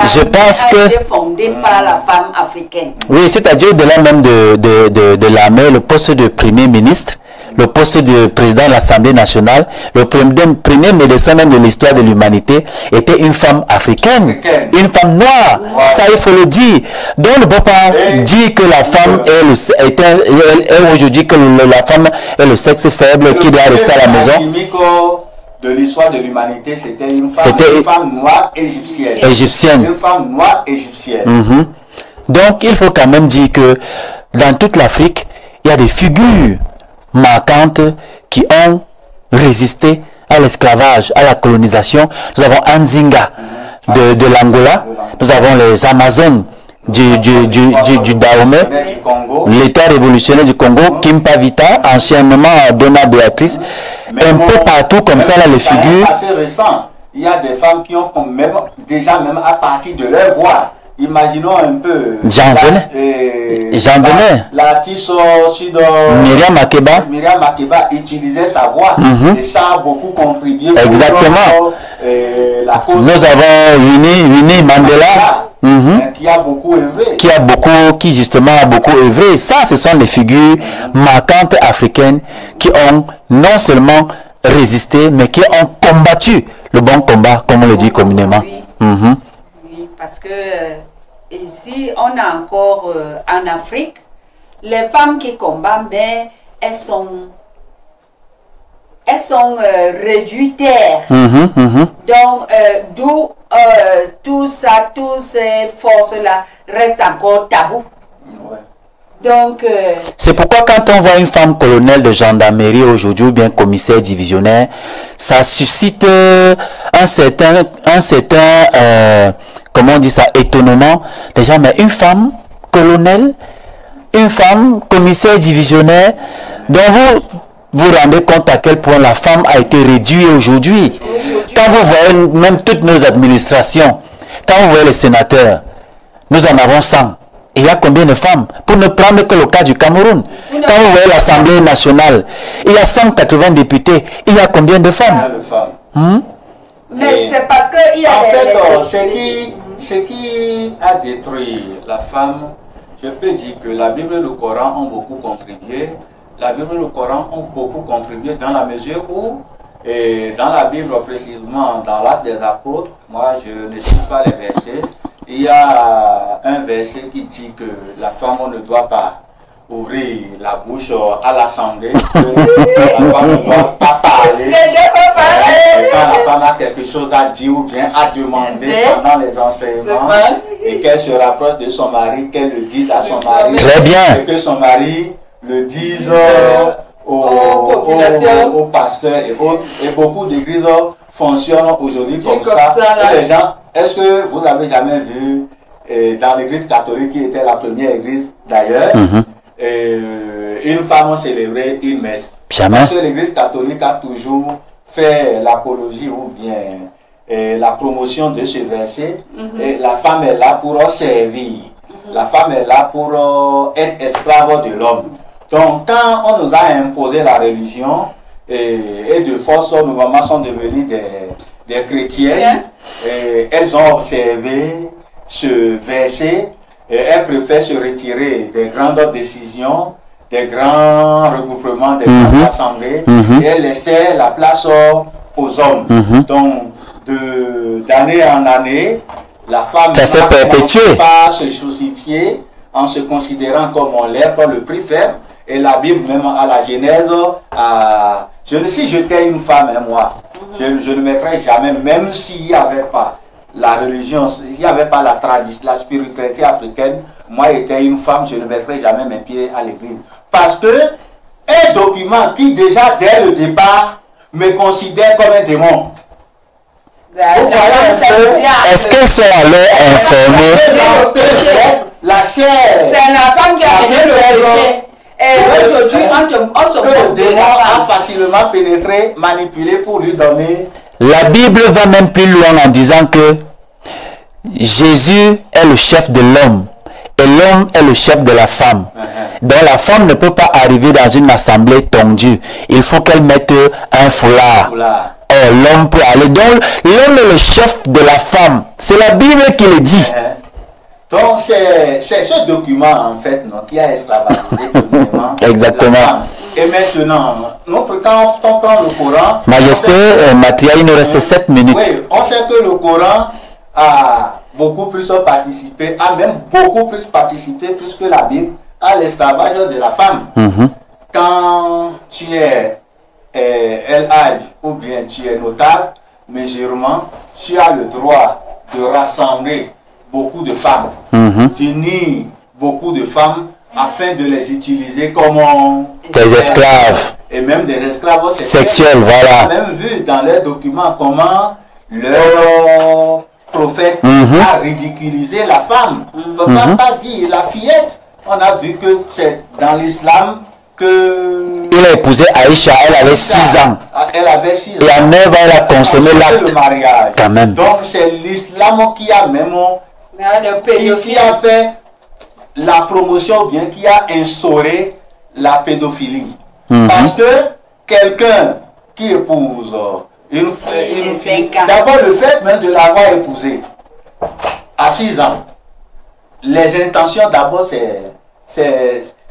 Je pense que été fondé par la femme africaine. Oui, c'est-à-dire au-delà même de l'armée, le poste de premier ministre, le poste de président de l'Assemblée nationale, le premier médecin même de l'histoire de l'humanité était une femme africaine, une femme noire. Wow. Ça, il faut le dire. Donc, on ne peut pas dire que la femme est aujourd'hui que la femme est le sexe faible qui doit rester à la maison. De l'histoire de l'humanité, c'était une femme noire égyptienne. Une femme noire égyptienne. Donc, il faut quand même dire que dans toute l'Afrique, il y a des figures marquantes qui ont résisté à l'esclavage, à la colonisation. Nous avons Nzinga de l'Angola, nous avons les Amazones du Dahomey, l'État révolutionnaire du Congo, Kimpa Vita, anciennement Donna Béatrice, un peu partout comme ça, là, les figures. C'est assez récent. Il y a des femmes qui ont déjà à partir de leur voix. Imaginons un peu Jean Benet, l'artiste Myriam Makeba utilisait sa voix et ça a beaucoup contribué. Exactement. La cause. Nous avons Winnie Mandela qui a beaucoup œuvré. Qui justement a beaucoup œuvré. Ça, ce sont des figures marquantes africaines qui ont non seulement résisté, mais qui ont combattu le bon combat, comme on le dit communément. Oui, parce que ici, on a encore en Afrique, les femmes qui combattent, mais elles sont réduitaires. Donc, d'où toutes ces forces-là restent encore tabou. Donc, c'est pourquoi quand on voit une femme colonel de gendarmerie aujourd'hui ou bien commissaire divisionnaire, ça suscite un certain comment on dit ça, étonnement. Déjà, mais une femme colonel, une femme commissaire divisionnaire, donc vous rendez compte à quel point la femme a été réduite aujourd'hui. Quand vous voyez même toutes nos administrations, quand vous voyez les sénateurs, nous en avons 100. Il y a combien de femmes? Pour ne prendre que le cas du Cameroun. Quand vous voyez l'Assemblée nationale, il y a 180 députés. Il y a combien de femmes? Mais c'est parce qu'il y a en fait, ce qui a détruit la femme, je peux dire que la Bible et le Coran ont beaucoup contribué. La Bible et le Coran ont beaucoup contribué dans la mesure où, et dans la Bible précisément, dans l'Acte des Apôtres, moi je ne cite pas les versets, il y a un verset qui dit que la femme ne doit pas ouvrir la bouche à l'assemblée, la femme ne doit pas parler. Et quand la femme a quelque chose à dire ou bien à demander pendant les enseignements, et qu'elle se rapproche de son mari, qu'elle le dise à son mari. Très bien. Et que son mari le dise aux pasteurs et autres. Et beaucoup d'églises fonctionnent aujourd'hui comme ça. Et les gens, est-ce que vous avez jamais vu dans l'église catholique qui était la première église d'ailleurs, une femme célébrait une messe? Jamais. Parce que l'église catholique a toujours fait l'apologie ou bien la promotion de ce verset. Et la femme est là pour servir. La femme est là pour être esclave de l'homme. Donc quand on nous a imposé la religion et de force nos mamans sont devenues des chrétiennes, elles ont observé ce verset et elles préfèrent se retirer des grandes décisions, des grands regroupements, des grandes assemblées, et elles laissaient la place aux hommes. Donc d'année en année, la femme ne pas se chosifier en se considérant comme l'herbe, le prix faible. Et la Bible, même à la Genèse, si j'étais une femme, moi, je ne mettrais jamais, même s'il n'y avait pas la religion, s'il n'y avait pas la tradition, la spiritualité africaine, moi, étant une femme, je ne mettrais jamais mes pieds à l'église. Parce que un document qui, déjà, dès le départ, me considère comme un démon. Est-ce qu'elles sont alors informées? La chair. C'est la femme qui a mené le péché. Et aujourd'hui, on se que le démon a facilement pénétré, manipulé pour lui donner. La Bible va même plus loin en disant que Jésus est le chef de l'homme et l'homme est le chef de la femme. Donc la femme ne peut pas arriver dans une assemblée tondue. Il faut qu'elle mette un foulard. Oh, l'homme peut aller. Donc l'homme est le chef de la femme. C'est la Bible qui le dit. Donc c'est ce document en fait qui a esclavagisé exactement. La femme. Et maintenant, quand on prend le Coran... Majesté, Mathia, il nous reste 7 minutes. Oui, on sait que le Coran a beaucoup plus participé, a même beaucoup plus participé, plus que la Bible, à l'esclavage de la femme. Quand tu es LH ou bien tu es notable, musulman, tu as le droit de rassembler beaucoup de femmes, d'unir beaucoup de femmes afin de les utiliser comme des esclaves. Et même des esclaves sexuels, voilà. On a même vu dans leurs documents comment leur prophète a ridiculisé la femme. On ne peut pas dire la fillette. On a vu que c'est dans l'islam que... Il a épousé Aïcha, elle avait 6 ans. Elle avait 6 ans. Et à 9 ans, elle a consommé l'acte. Quand même. Donc c'est l'islam qui a même... qui a fait la promotion, ou bien qui a instauré la pédophilie. Parce que quelqu'un qui épouse une fille, d'abord le fait même de l'avoir épousée à 6 ans, les intentions d'abord c'est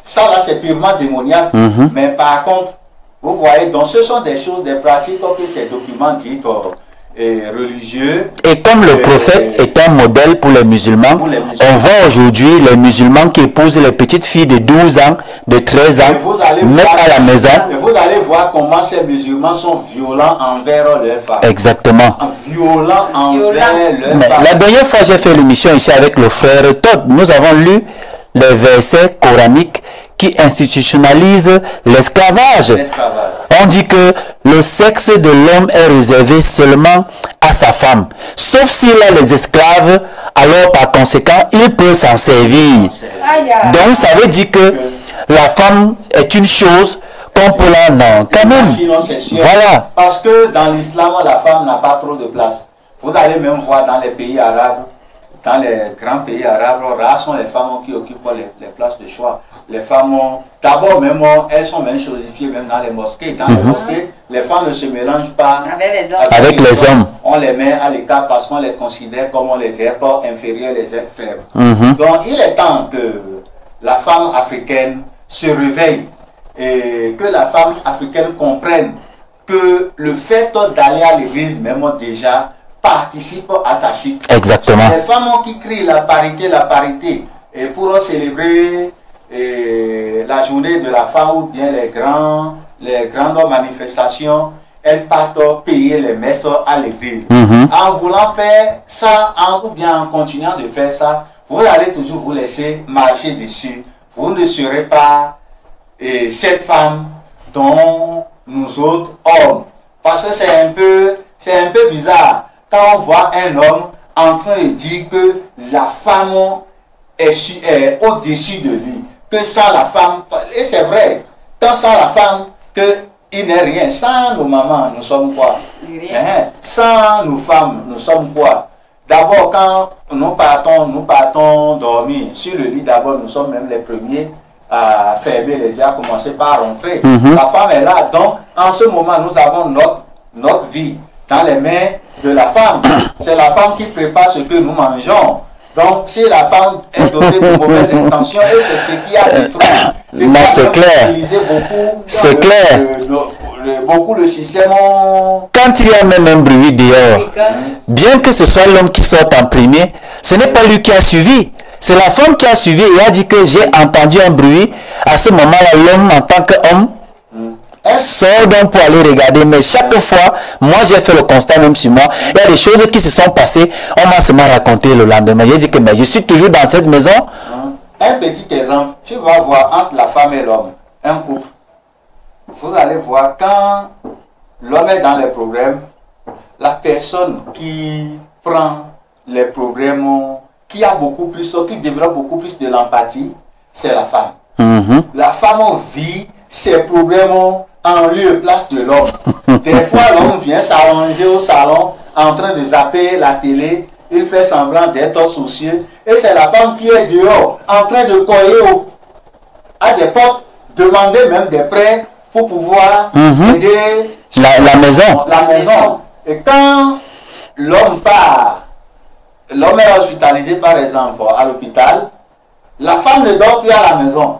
ça là, c'est purement démoniaque. Mais par contre, vous voyez, donc ce sont des choses, des pratiques que ces documents disent religieux. Et comme le prophète est un modèle pour les musulmans, on voit aujourd'hui les musulmans qui épousent les petites filles de 12 ans, de 13 ans, mettent à la maison. Et vous allez voir comment ces musulmans sont violents envers leurs femmes. Exactement. Violents envers leurs femmes. La dernière fois, j'ai fait l'émission ici avec le frère Todd. Nous avons lu les versets coraniques qui institutionnalisent l'esclavage. On dit que le sexe de l'homme est réservé seulement à sa femme. Sauf s'il a les esclaves, alors par conséquent, il peut s'en servir. Donc ça veut dire que la femme est une chose qu'on peut la... Non, quand même. Voilà. Parce que dans l'islam, la femme n'a pas trop de place. Vous allez même voir dans les pays arabes, dans les grands pays arabes, rares sont les femmes qui occupent les places de choix. Les femmes, d'abord même, elles sont même chosifiées, même dans les mosquées. Dans les mosquées, les femmes ne se mélangent pas avec les hommes. On les met à l'écart parce qu'on les considère comme les êtres inférieurs, les êtres faibles. Donc il est temps que la femme africaine se réveille et que la femme africaine comprenne que le fait d'aller à l'église, même déjà, participe à sa chute. Exactement. Les femmes qui crient la parité, et pour célébrer la journée de la femme ou bien les grandes manifestations, elles partent payer les messes à l'église. En voulant faire ça, ou bien en continuant de faire ça, vous allez toujours vous laisser marcher dessus. Vous ne serez pas cette femme dont nous autres hommes. Parce que c'est un peu bizarre quand on voit un homme en train de dire que la femme est au-dessus de lui. Que sans la femme, et c'est vrai, tant sans la femme, qu'il n'est rien. Sans nos mamans, nous sommes quoi? Sans nos femmes, nous sommes quoi? D'abord, quand nous partons dormir sur le lit, d'abord, nous sommes même les premiers à fermer les yeux, à commencer par ronfler. La femme est là, donc en ce moment, nous avons notre vie dans les mains de la femme. C'est la femme qui prépare ce que nous mangeons. Donc, si la femme est dotée de mauvaises intentions, et c'est ce qui a détruit. Non, c'est clair. C'est clair. Beaucoup le système. Quand il y a même un bruit dehors, bien que ce soit l'homme qui sorte en premier, ce n'est pas lui qui a suivi. C'est la femme qui a suivi et a dit que j'ai entendu un bruit. À ce moment-là, l'homme en tant qu'homme sort donc pour aller regarder. Mais chaque fois, moi j'ai fait le constat même sur moi. Il y a des choses qui se sont passées. On m'a seulement raconté le lendemain. J'ai dit que mais je suis toujours dans cette maison. Un petit exemple, tu vas voir entre la femme et l'homme, un couple. Vous allez voir quand l'homme est dans les problèmes, la personne qui prend les problèmes, qui a beaucoup plus, qui développe beaucoup plus de l'empathie, c'est la femme. La femme vit ses problèmes en lieu et place de l'homme. Des fois, l'homme vient s'allonger au salon en train de zapper la télé. Il fait semblant d'être soucieux. Et c'est la femme qui est dehors, en train de cogner à des portes, demander même des prêts pour pouvoir aider la maison. La maison. Et quand l'homme part, l'homme est hospitalisé par exemple à l'hôpital, la femme ne dort plus à la maison.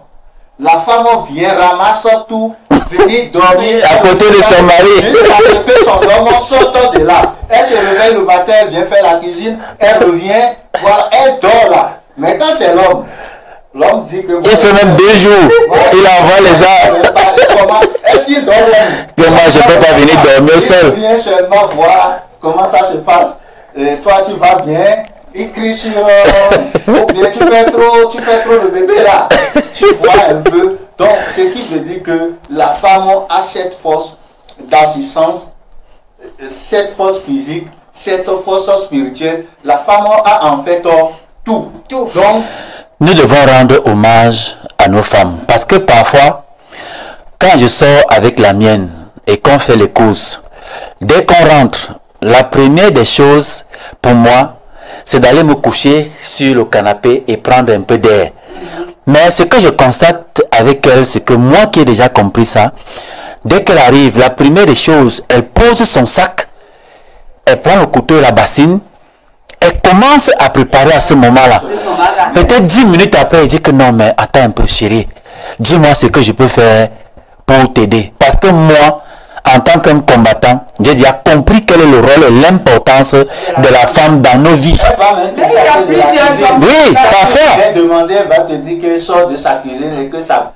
La femme vient, ramasse tout, venir dormir à côté de son mari. Juste à côté de son homme, sort de là. Elle se réveille le matin, elle vient faire la cuisine, elle revient, voilà, elle dort là. Mais quand c'est l'homme, l'homme dit que... Il fait même 2 jours, il envoie les gens. Est-ce qu'il dort même? Que moi je ne peux pas venir dormir seul. Il vient seulement voir comment ça se passe. Et toi tu vas bien. Il crie sur ou bien tu fais trop le bébé là. Tu vois un peu. Donc, ce qui veut dire que la femme a cette force d'assistance, cette force physique, cette force spirituelle. La femme a en fait tout. Donc, nous devons rendre hommage à nos femmes. Parce que parfois, quand je sors avec la mienne et qu'on fait les courses, dès qu'on rentre, la première des choses pour moi, c'est d'aller me coucher sur le canapé et prendre un peu d'air. Mais ce que je constate avec elle, c'est que moi qui ai déjà compris ça, dès qu'elle arrive, la première des choses, elle pose son sac, elle prend le couteau et la bassine, elle commence à préparer à ce moment-là. Peut-être 10 minutes après, elle dit que non, mais attends un peu chérie, dis-moi ce que je peux faire pour t'aider. Parce que moi, en tant qu'un combattant, j'ai déjà compris quel est le rôle et l'importance de la femme dans nos vies. Oui, parfait. Elle va te dire qu'elle sort de sa cuisine et que sa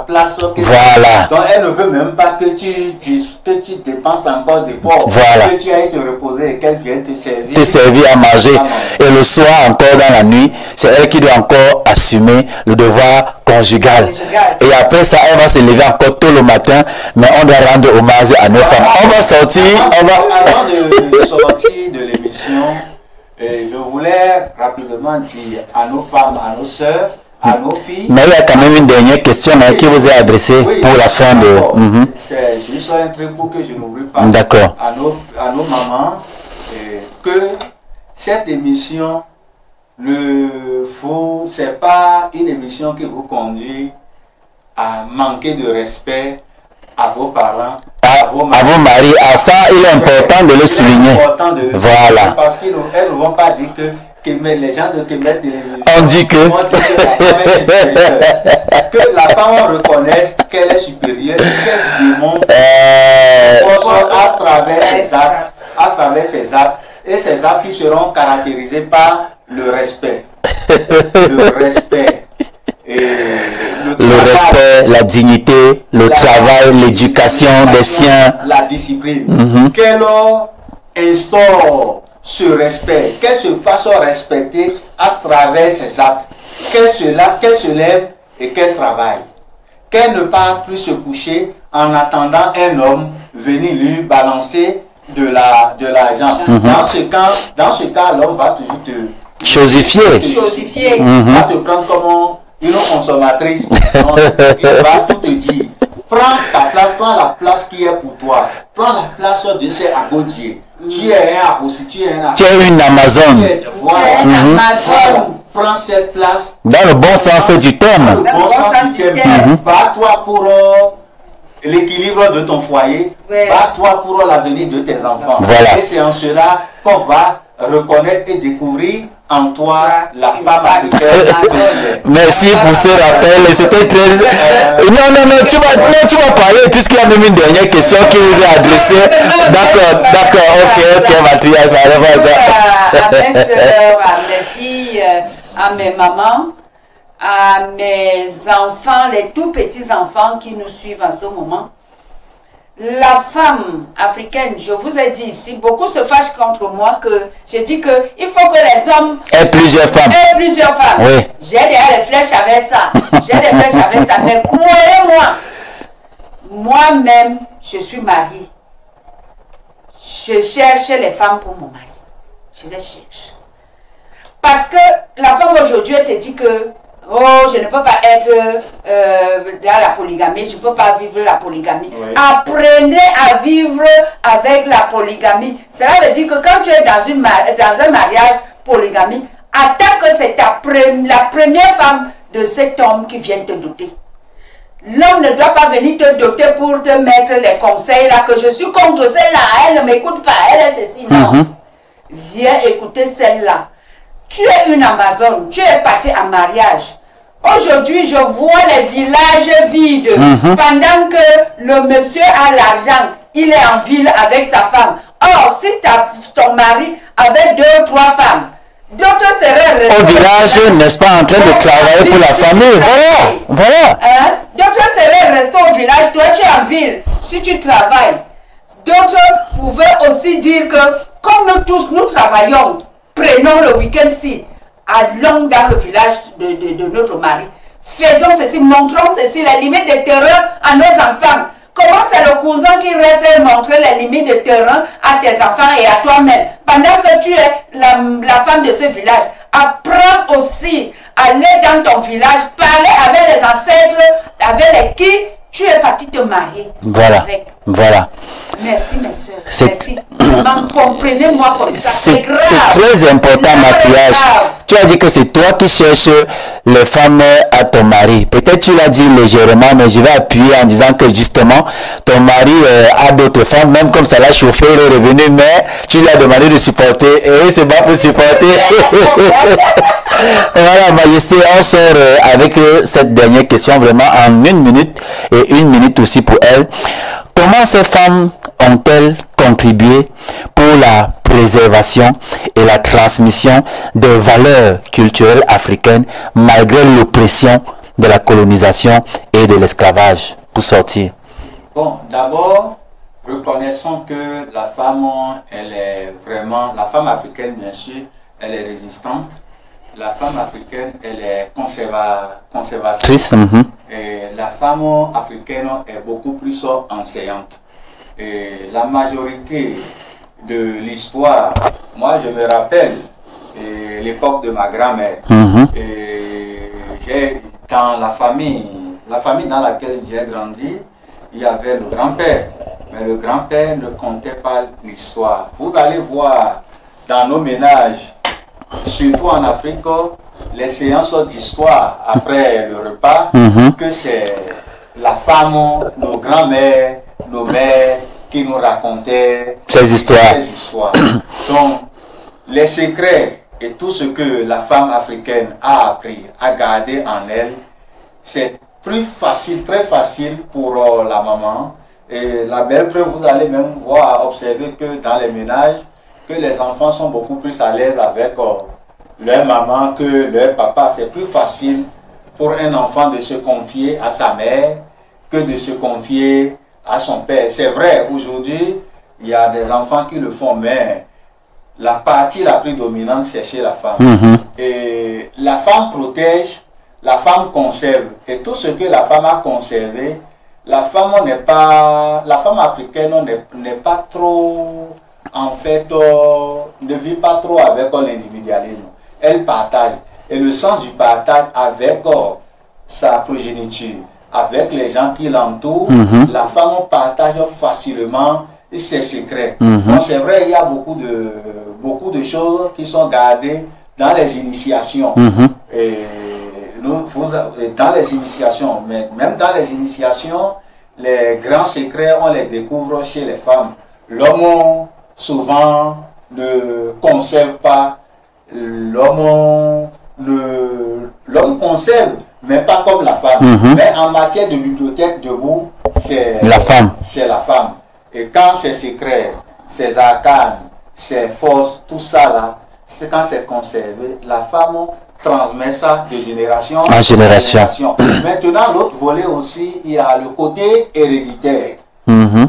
place. Voilà. Donc elle ne veut même pas que tu dépenses encore d'efforts. Voilà. Que tu ailles te reposer et qu'elle vienne te servir. Te servir à manger. Et le soir encore dans la nuit, c'est elle qui doit encore assumer le devoir conjugal. Et après ça, elle va se lever encore tôt le matin, mais on doit rendre hommage à nos femmes. On va sortir. Avant de sortir de l'émission, je voulais rapidement dire à nos femmes, à nos sœurs, à nos filles. Mais il y a quand même une dernière question qui vous est adressée pour la fin de... C'est juste un truc pour que je n'oublie pas. D'accord. À nos mamans, que cette émission, c'est pas une émission qui vous conduit à manquer de respect à vos parents, à vos maris. Ah, ça, il est important de le souligner. Voilà. Parce qu'elles ne vont pas dire que les gens de Kemet Télévision on dit que la femme reconnaisse qu'elle est supérieure, qu'elle démontre à travers ses actes, et ces actes qui seront caractérisés par le respect. Le respect. Le respect, la dignité, le travail, l'éducation des siens. La discipline. Qu'elle instaure ce respect, qu'elle se fasse respecter à travers ses actes. Qu'elle se lève et qu'elle travaille. Qu'elle ne parte plus se coucher en attendant un homme venir lui balancer de l'argent. Dans ce cas, l'homme va toujours te chosifier. Va te prendre comme une consommatrice. Il va tout te dire. Prends ta place, prends la place qui est pour toi. Prends la place de ces Agodier. Tu es un Arossi, tu es une Amazon. Prends cette place. Dans le bon sens du terme. Bats-toi pour l'équilibre de ton foyer. Bats-toi pour l'avenir de tes enfants. Voilà. Et c'est en cela qu'on va reconnaître et découvrir en toi la femme africaine. Merci pour ce rappel. C'était très... Non, tu vas parler puisqu'il y a même une dernière question qui vous est adressée. D'accord, ok, Mathias, à mes soeurs, à mes filles, à mes mamans, à mes enfants, les tout petits enfants qui nous suivent en ce moment. La femme africaine, je vous ai dit ici, beaucoup se fâchent contre moi que je dis que il faut que les hommes aient plusieurs femmes. Oui. J'ai des flèches avec ça. Mais croyez-moi, moi-même, je suis mariée. Je cherche les femmes pour mon mari. Je les cherche. Parce que la femme aujourd'hui, elle te dit que oh, je ne peux pas être dans la polygamie, je ne peux pas vivre la polygamie. Oui. Apprenez à vivre avec la polygamie. Cela veut dire que quand tu es dans un mariage polygamie, attends que c'est la première femme de cet homme qui vient te doter. L'homme ne doit pas venir te doter pour te mettre les conseils là, que je suis contre celle-là, elle ne m'écoute pas, elle est ceci, non. Viens écouter celle-là. Tu es une Amazone, tu es parti en mariage. Aujourd'hui, je vois les villages vides. Pendant que le monsieur a l'argent, il est en ville avec sa femme. Or, si ton mari avait 2 ou 3 femmes, d'autres seraient restés au village, n'est-ce pas, en train de travailler pour la famille. Voilà. D'autres seraient restés au village, toi tu es en ville. Si tu travailles, d'autres pouvaient aussi dire que, comme nous tous, nous travaillons, prenons le week-end-ci, allons dans le village de notre mari. Faisons ceci, montrons ceci, les limites de terrain à nos enfants. Comment c'est le cousin qui reste montrer les limites de terrain à tes enfants et à toi-même? Pendant que tu es la femme de ce village, apprends aussi à aller dans ton village, parler avec les ancêtres, avec les qui tu es parti te marier. Voilà. Merci mes soeurs. Merci. Comprenez-moi comme ça. C'est très important, Mathias. Tu as dit que c'est toi qui cherches les femmes à ton mari. Peut-être tu l'as dit légèrement, mais je vais appuyer en disant que justement, ton mari a d'autres femmes, même comme ça l'a chauffé, il est revenu, mais tu lui as demandé de supporter et il se bat pour supporter. Voilà, Majesté, on sort avec cette dernière question vraiment en 1 minute et 1 minute aussi pour elle. Comment ces femmes ont-elles contribué pour la préservation et la transmission des valeurs culturelles africaines malgré l'oppression de la colonisation et de l'esclavage pour sortir? Bon, d'abord, reconnaissons que la femme, elle est vraiment, la femme africaine bien sûr, elle est résistante. La femme africaine, elle est conservatrice. Et la femme africaine est beaucoup plus enseignante. Et la majorité de l'histoire, moi je me rappelle l'époque de ma grand-mère. Dans la famille dans laquelle j'ai grandi, il y avait le grand-père. Mais le grand-père ne comptait pas l'histoire. Vous allez voir dans nos ménages surtout en Afrique, les séances d'histoire après le repas, que c'est la femme, nos grands-mères, nos mères qui nous racontaient ces histoires. Donc, les secrets et tout ce que la femme africaine a appris, a gardé en elle, c'est plus facile, très facile pour la maman. Et la belle preuve, vous allez même voir, observer que dans les ménages, que les enfants sont beaucoup plus à l'aise avec leur maman que leur papa. C'est plus facile pour un enfant de se confier à sa mère que de se confier à son père. C'est vrai, aujourd'hui, il y a des enfants qui le font, mais la partie la plus dominante, c'est chez la femme. Et la femme protège, la femme conserve. Et tout ce que la femme a conservé, la femme africaine n'est pas trop, en fait, ne vit pas trop avec l'individualisme. Elle partage. Et le sens du partage avec sa progéniture, avec les gens qui l'entourent, la femme partage facilement ses secrets. Donc c'est vrai, il y a beaucoup de choses qui sont gardées dans les initiations. Et dans les initiations, mais même dans les initiations, les grands secrets, on les découvre chez les femmes. L'homme, souvent, ne conserve pas. L'homme conserve, mais pas comme la femme. Mais en matière de bibliothèque debout, c'est la femme. C'est la femme. Et quand ces secrets, ces arcanes, ces forces, tout ça là, c'est quand c'est conservé, la femme transmet ça de génération en génération. Maintenant, l'autre volet aussi, il y a le côté héréditaire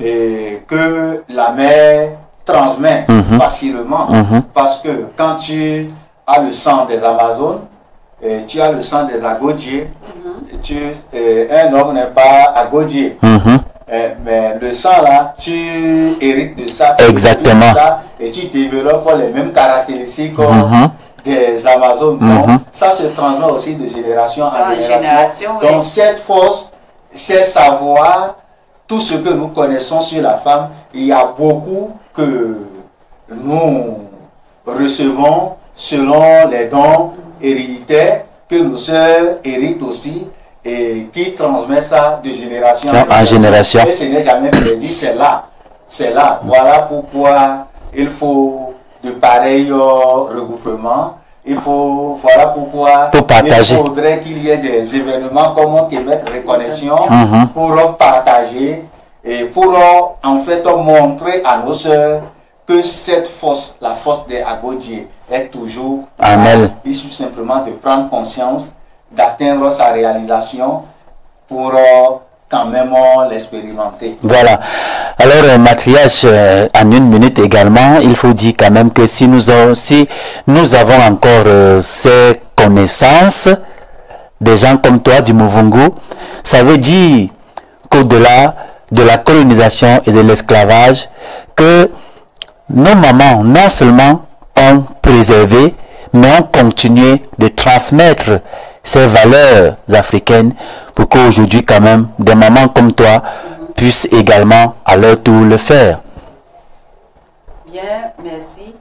et que la mère transmet facilement. Parce que quand tu as le sang des Amazones, tu as le sang des Agodiers, un homme n'est pas Agodier. Mais le sang là, tu hérites de ça, exactement, de ça, et tu développes les mêmes caractéristiques des Amazones. Donc, ça se transmet aussi de génération en génération. Donc, cette force, ces savoirs, tout ce que nous connaissons sur la femme, il y a beaucoup que nous recevons selon les dons héréditaires que nos sœurs héritent aussi et qui transmet ça de génération en génération. Et ce n'est jamais perdu, c'est là. C'est là. Voilà pourquoi il faut de pareils regroupements. Voilà pourquoi il faudrait qu'il y ait des événements comme Québec Reconnexion pour partager et pour en fait montrer à nos sœurs que cette force, la force des Agodiers, est toujours il suffit simplement de prendre conscience, d'atteindre sa réalisation pour quand même l'expérimenter. Voilà. Alors, Mathias, en une minute également, il faut dire quand même que si nous avons encore ces connaissances, des gens comme toi du Muvungu, ça veut dire qu'au-delà de la colonisation et de l'esclavage, que nos mamans, non seulement ont préservé, mais ont continué de transmettre ces valeurs africaines pour qu'aujourd'hui, quand même, des mamans comme toi puissent également à leur tour le faire. Bien, merci.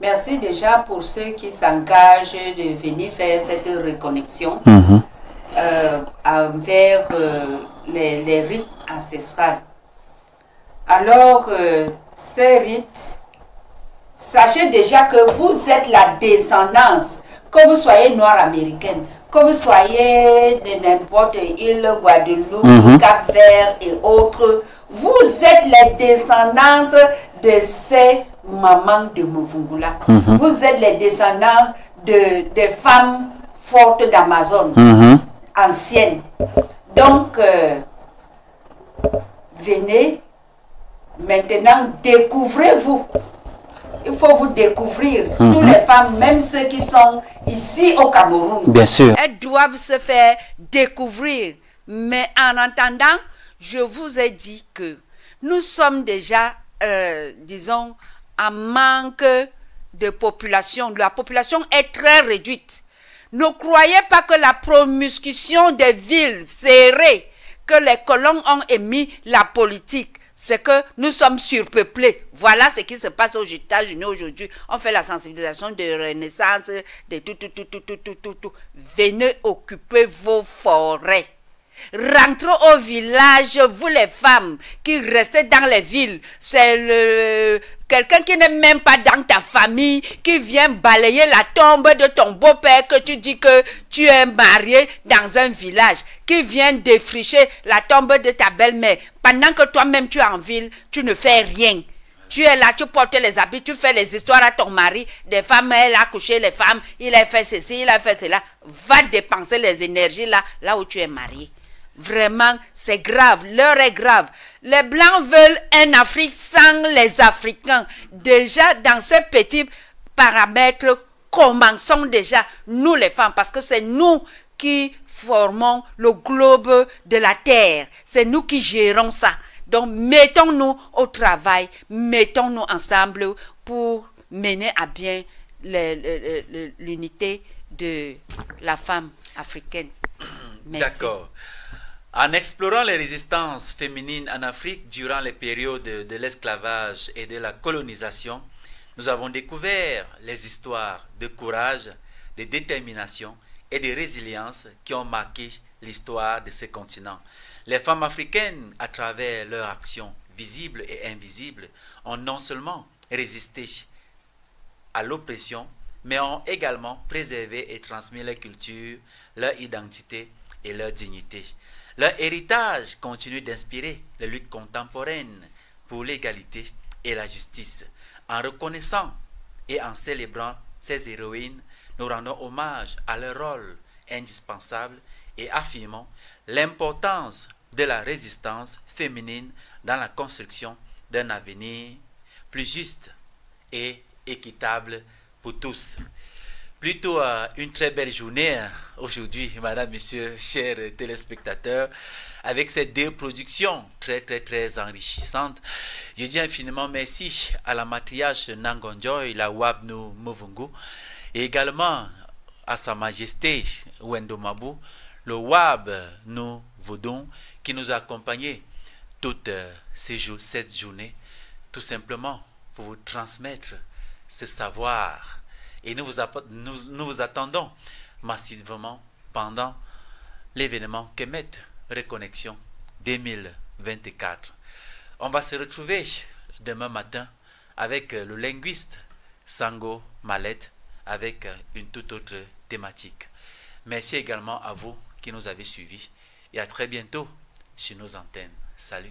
Merci déjà pour ceux qui s'engagent de venir faire cette reconnexion envers les rites ancestrales. Alors, ces rites, sachez déjà que vous êtes la descendance, que vous soyez noire américaine, que vous soyez de n'importe île, Guadeloupe, Cap-Vert et autres, vous êtes les descendances de ces mamans de Muvungula. Vous êtes les descendants des femmes fortes d'Amazon, anciennes. Donc, venez, maintenant, découvrez-vous. Il faut vous découvrir. Toutes les femmes, même ceux qui sont ici au Cameroun. Bien sûr. Elles doivent se faire découvrir. Mais en attendant, je vous ai dit que nous sommes déjà, disons, en manque de population. La population est très réduite. Ne croyez pas que la promiscution des villes serrées, que les colons ont émis la politique, c'est que nous sommes surpeuplés. Voilà ce qui se passe aux États-Unis aujourd'hui. On fait la sensibilisation de renaissance, de tout. Venez occuper vos forêts. Rentrez au village, vous les femmes qui restez dans les villes. C'est quelqu'un qui n'est même pas dans ta famille qui vient balayer la tombe de ton beau-père que tu dis que tu es marié dans un village, qui vient défricher la tombe de ta belle-mère. Pendant que toi-même tu es en ville, tu ne fais rien. Tu es là, tu portes les habits, tu fais les histoires à ton mari. Des femmes, elle a couché les femmes, il a fait ceci, il a fait cela. Va dépenser les énergies là où tu es marié. Vraiment, c'est grave, l'heure est grave. Les Blancs veulent une Afrique sans les Africains. Déjà, dans ce petit paramètre, commençons déjà, nous les femmes, parce que c'est nous qui formons le globe de la Terre. C'est nous qui gérons ça. Donc, mettons-nous au travail, mettons-nous ensemble pour mener à bien l'unité de la femme africaine. Merci. D'accord. En explorant les résistances féminines en Afrique durant les périodes de l'esclavage et de la colonisation, nous avons découvert les histoires de courage, de détermination et de résilience qui ont marqué l'histoire de ce continent. Les femmes africaines, à travers leurs actions visibles et invisibles, ont non seulement résisté à l'oppression, mais ont également préservé et transmis leur culture, leur identité et leur dignité. Leur héritage continue d'inspirer les luttes contemporaines pour l'égalité et la justice. En reconnaissant et en célébrant ces héroïnes, nous rendons hommage à leur rôle indispensable et affirmons l'importance de la résistance féminine dans la construction d'un avenir plus juste et équitable pour tous. Plutôt une très belle journée aujourd'hui, madame, monsieur, chers téléspectateurs, avec ces deux productions très enrichissantes. Je dis infiniment merci à la matriarche Nangonjoy, la Wabnu Muvungu, et également à sa majesté Wendo Mabou, le Wab Nu Vodun, qui nous a accompagnés toute cette journée, tout simplement pour vous transmettre ce savoir. Et nous vous attendons massivement pendant l'événement Kemet Reconnexion 2024. On va se retrouver demain matin avec le linguiste Sango Malet avec une toute autre thématique. Merci également à vous qui nous avez suivis et à très bientôt sur nos antennes. Salut.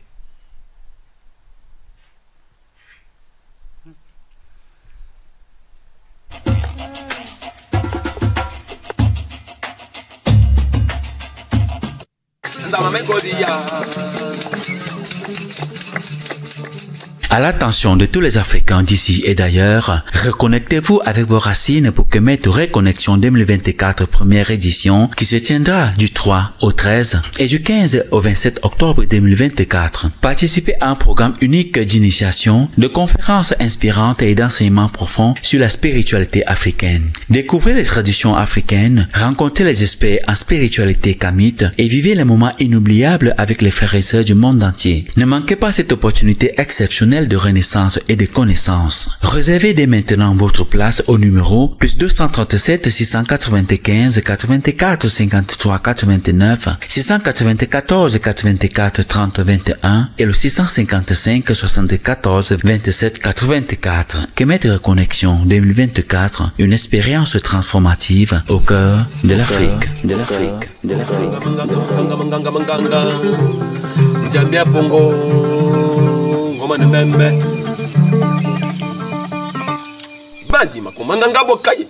À l'attention de tous les Africains d'ici et d'ailleurs, reconnectez-vous avec vos racines pour Kemet Reconnexion 2024 première édition qui se tiendra du 3 au 13 et du 15 au 27 octobre 2024. Participez à un programme unique d'initiation, de conférences inspirantes et d'enseignements profonds sur la spiritualité africaine. Découvrez les traditions africaines, rencontrez les experts en spiritualité kamite et vivez les moments inoubliables avec les frères et sœurs du monde entier. Ne manquez pas cette opportunité exceptionnelle de renaissance et de connaissance. Réservez dès maintenant votre place au numéro +237 695 84 53 89 694 84 30 21 et le 655 74 27 84. Kemet Reconnexion 2024, une expérience transformative au cœur de l'Afrique. Banzi makomanda ngabo kaye.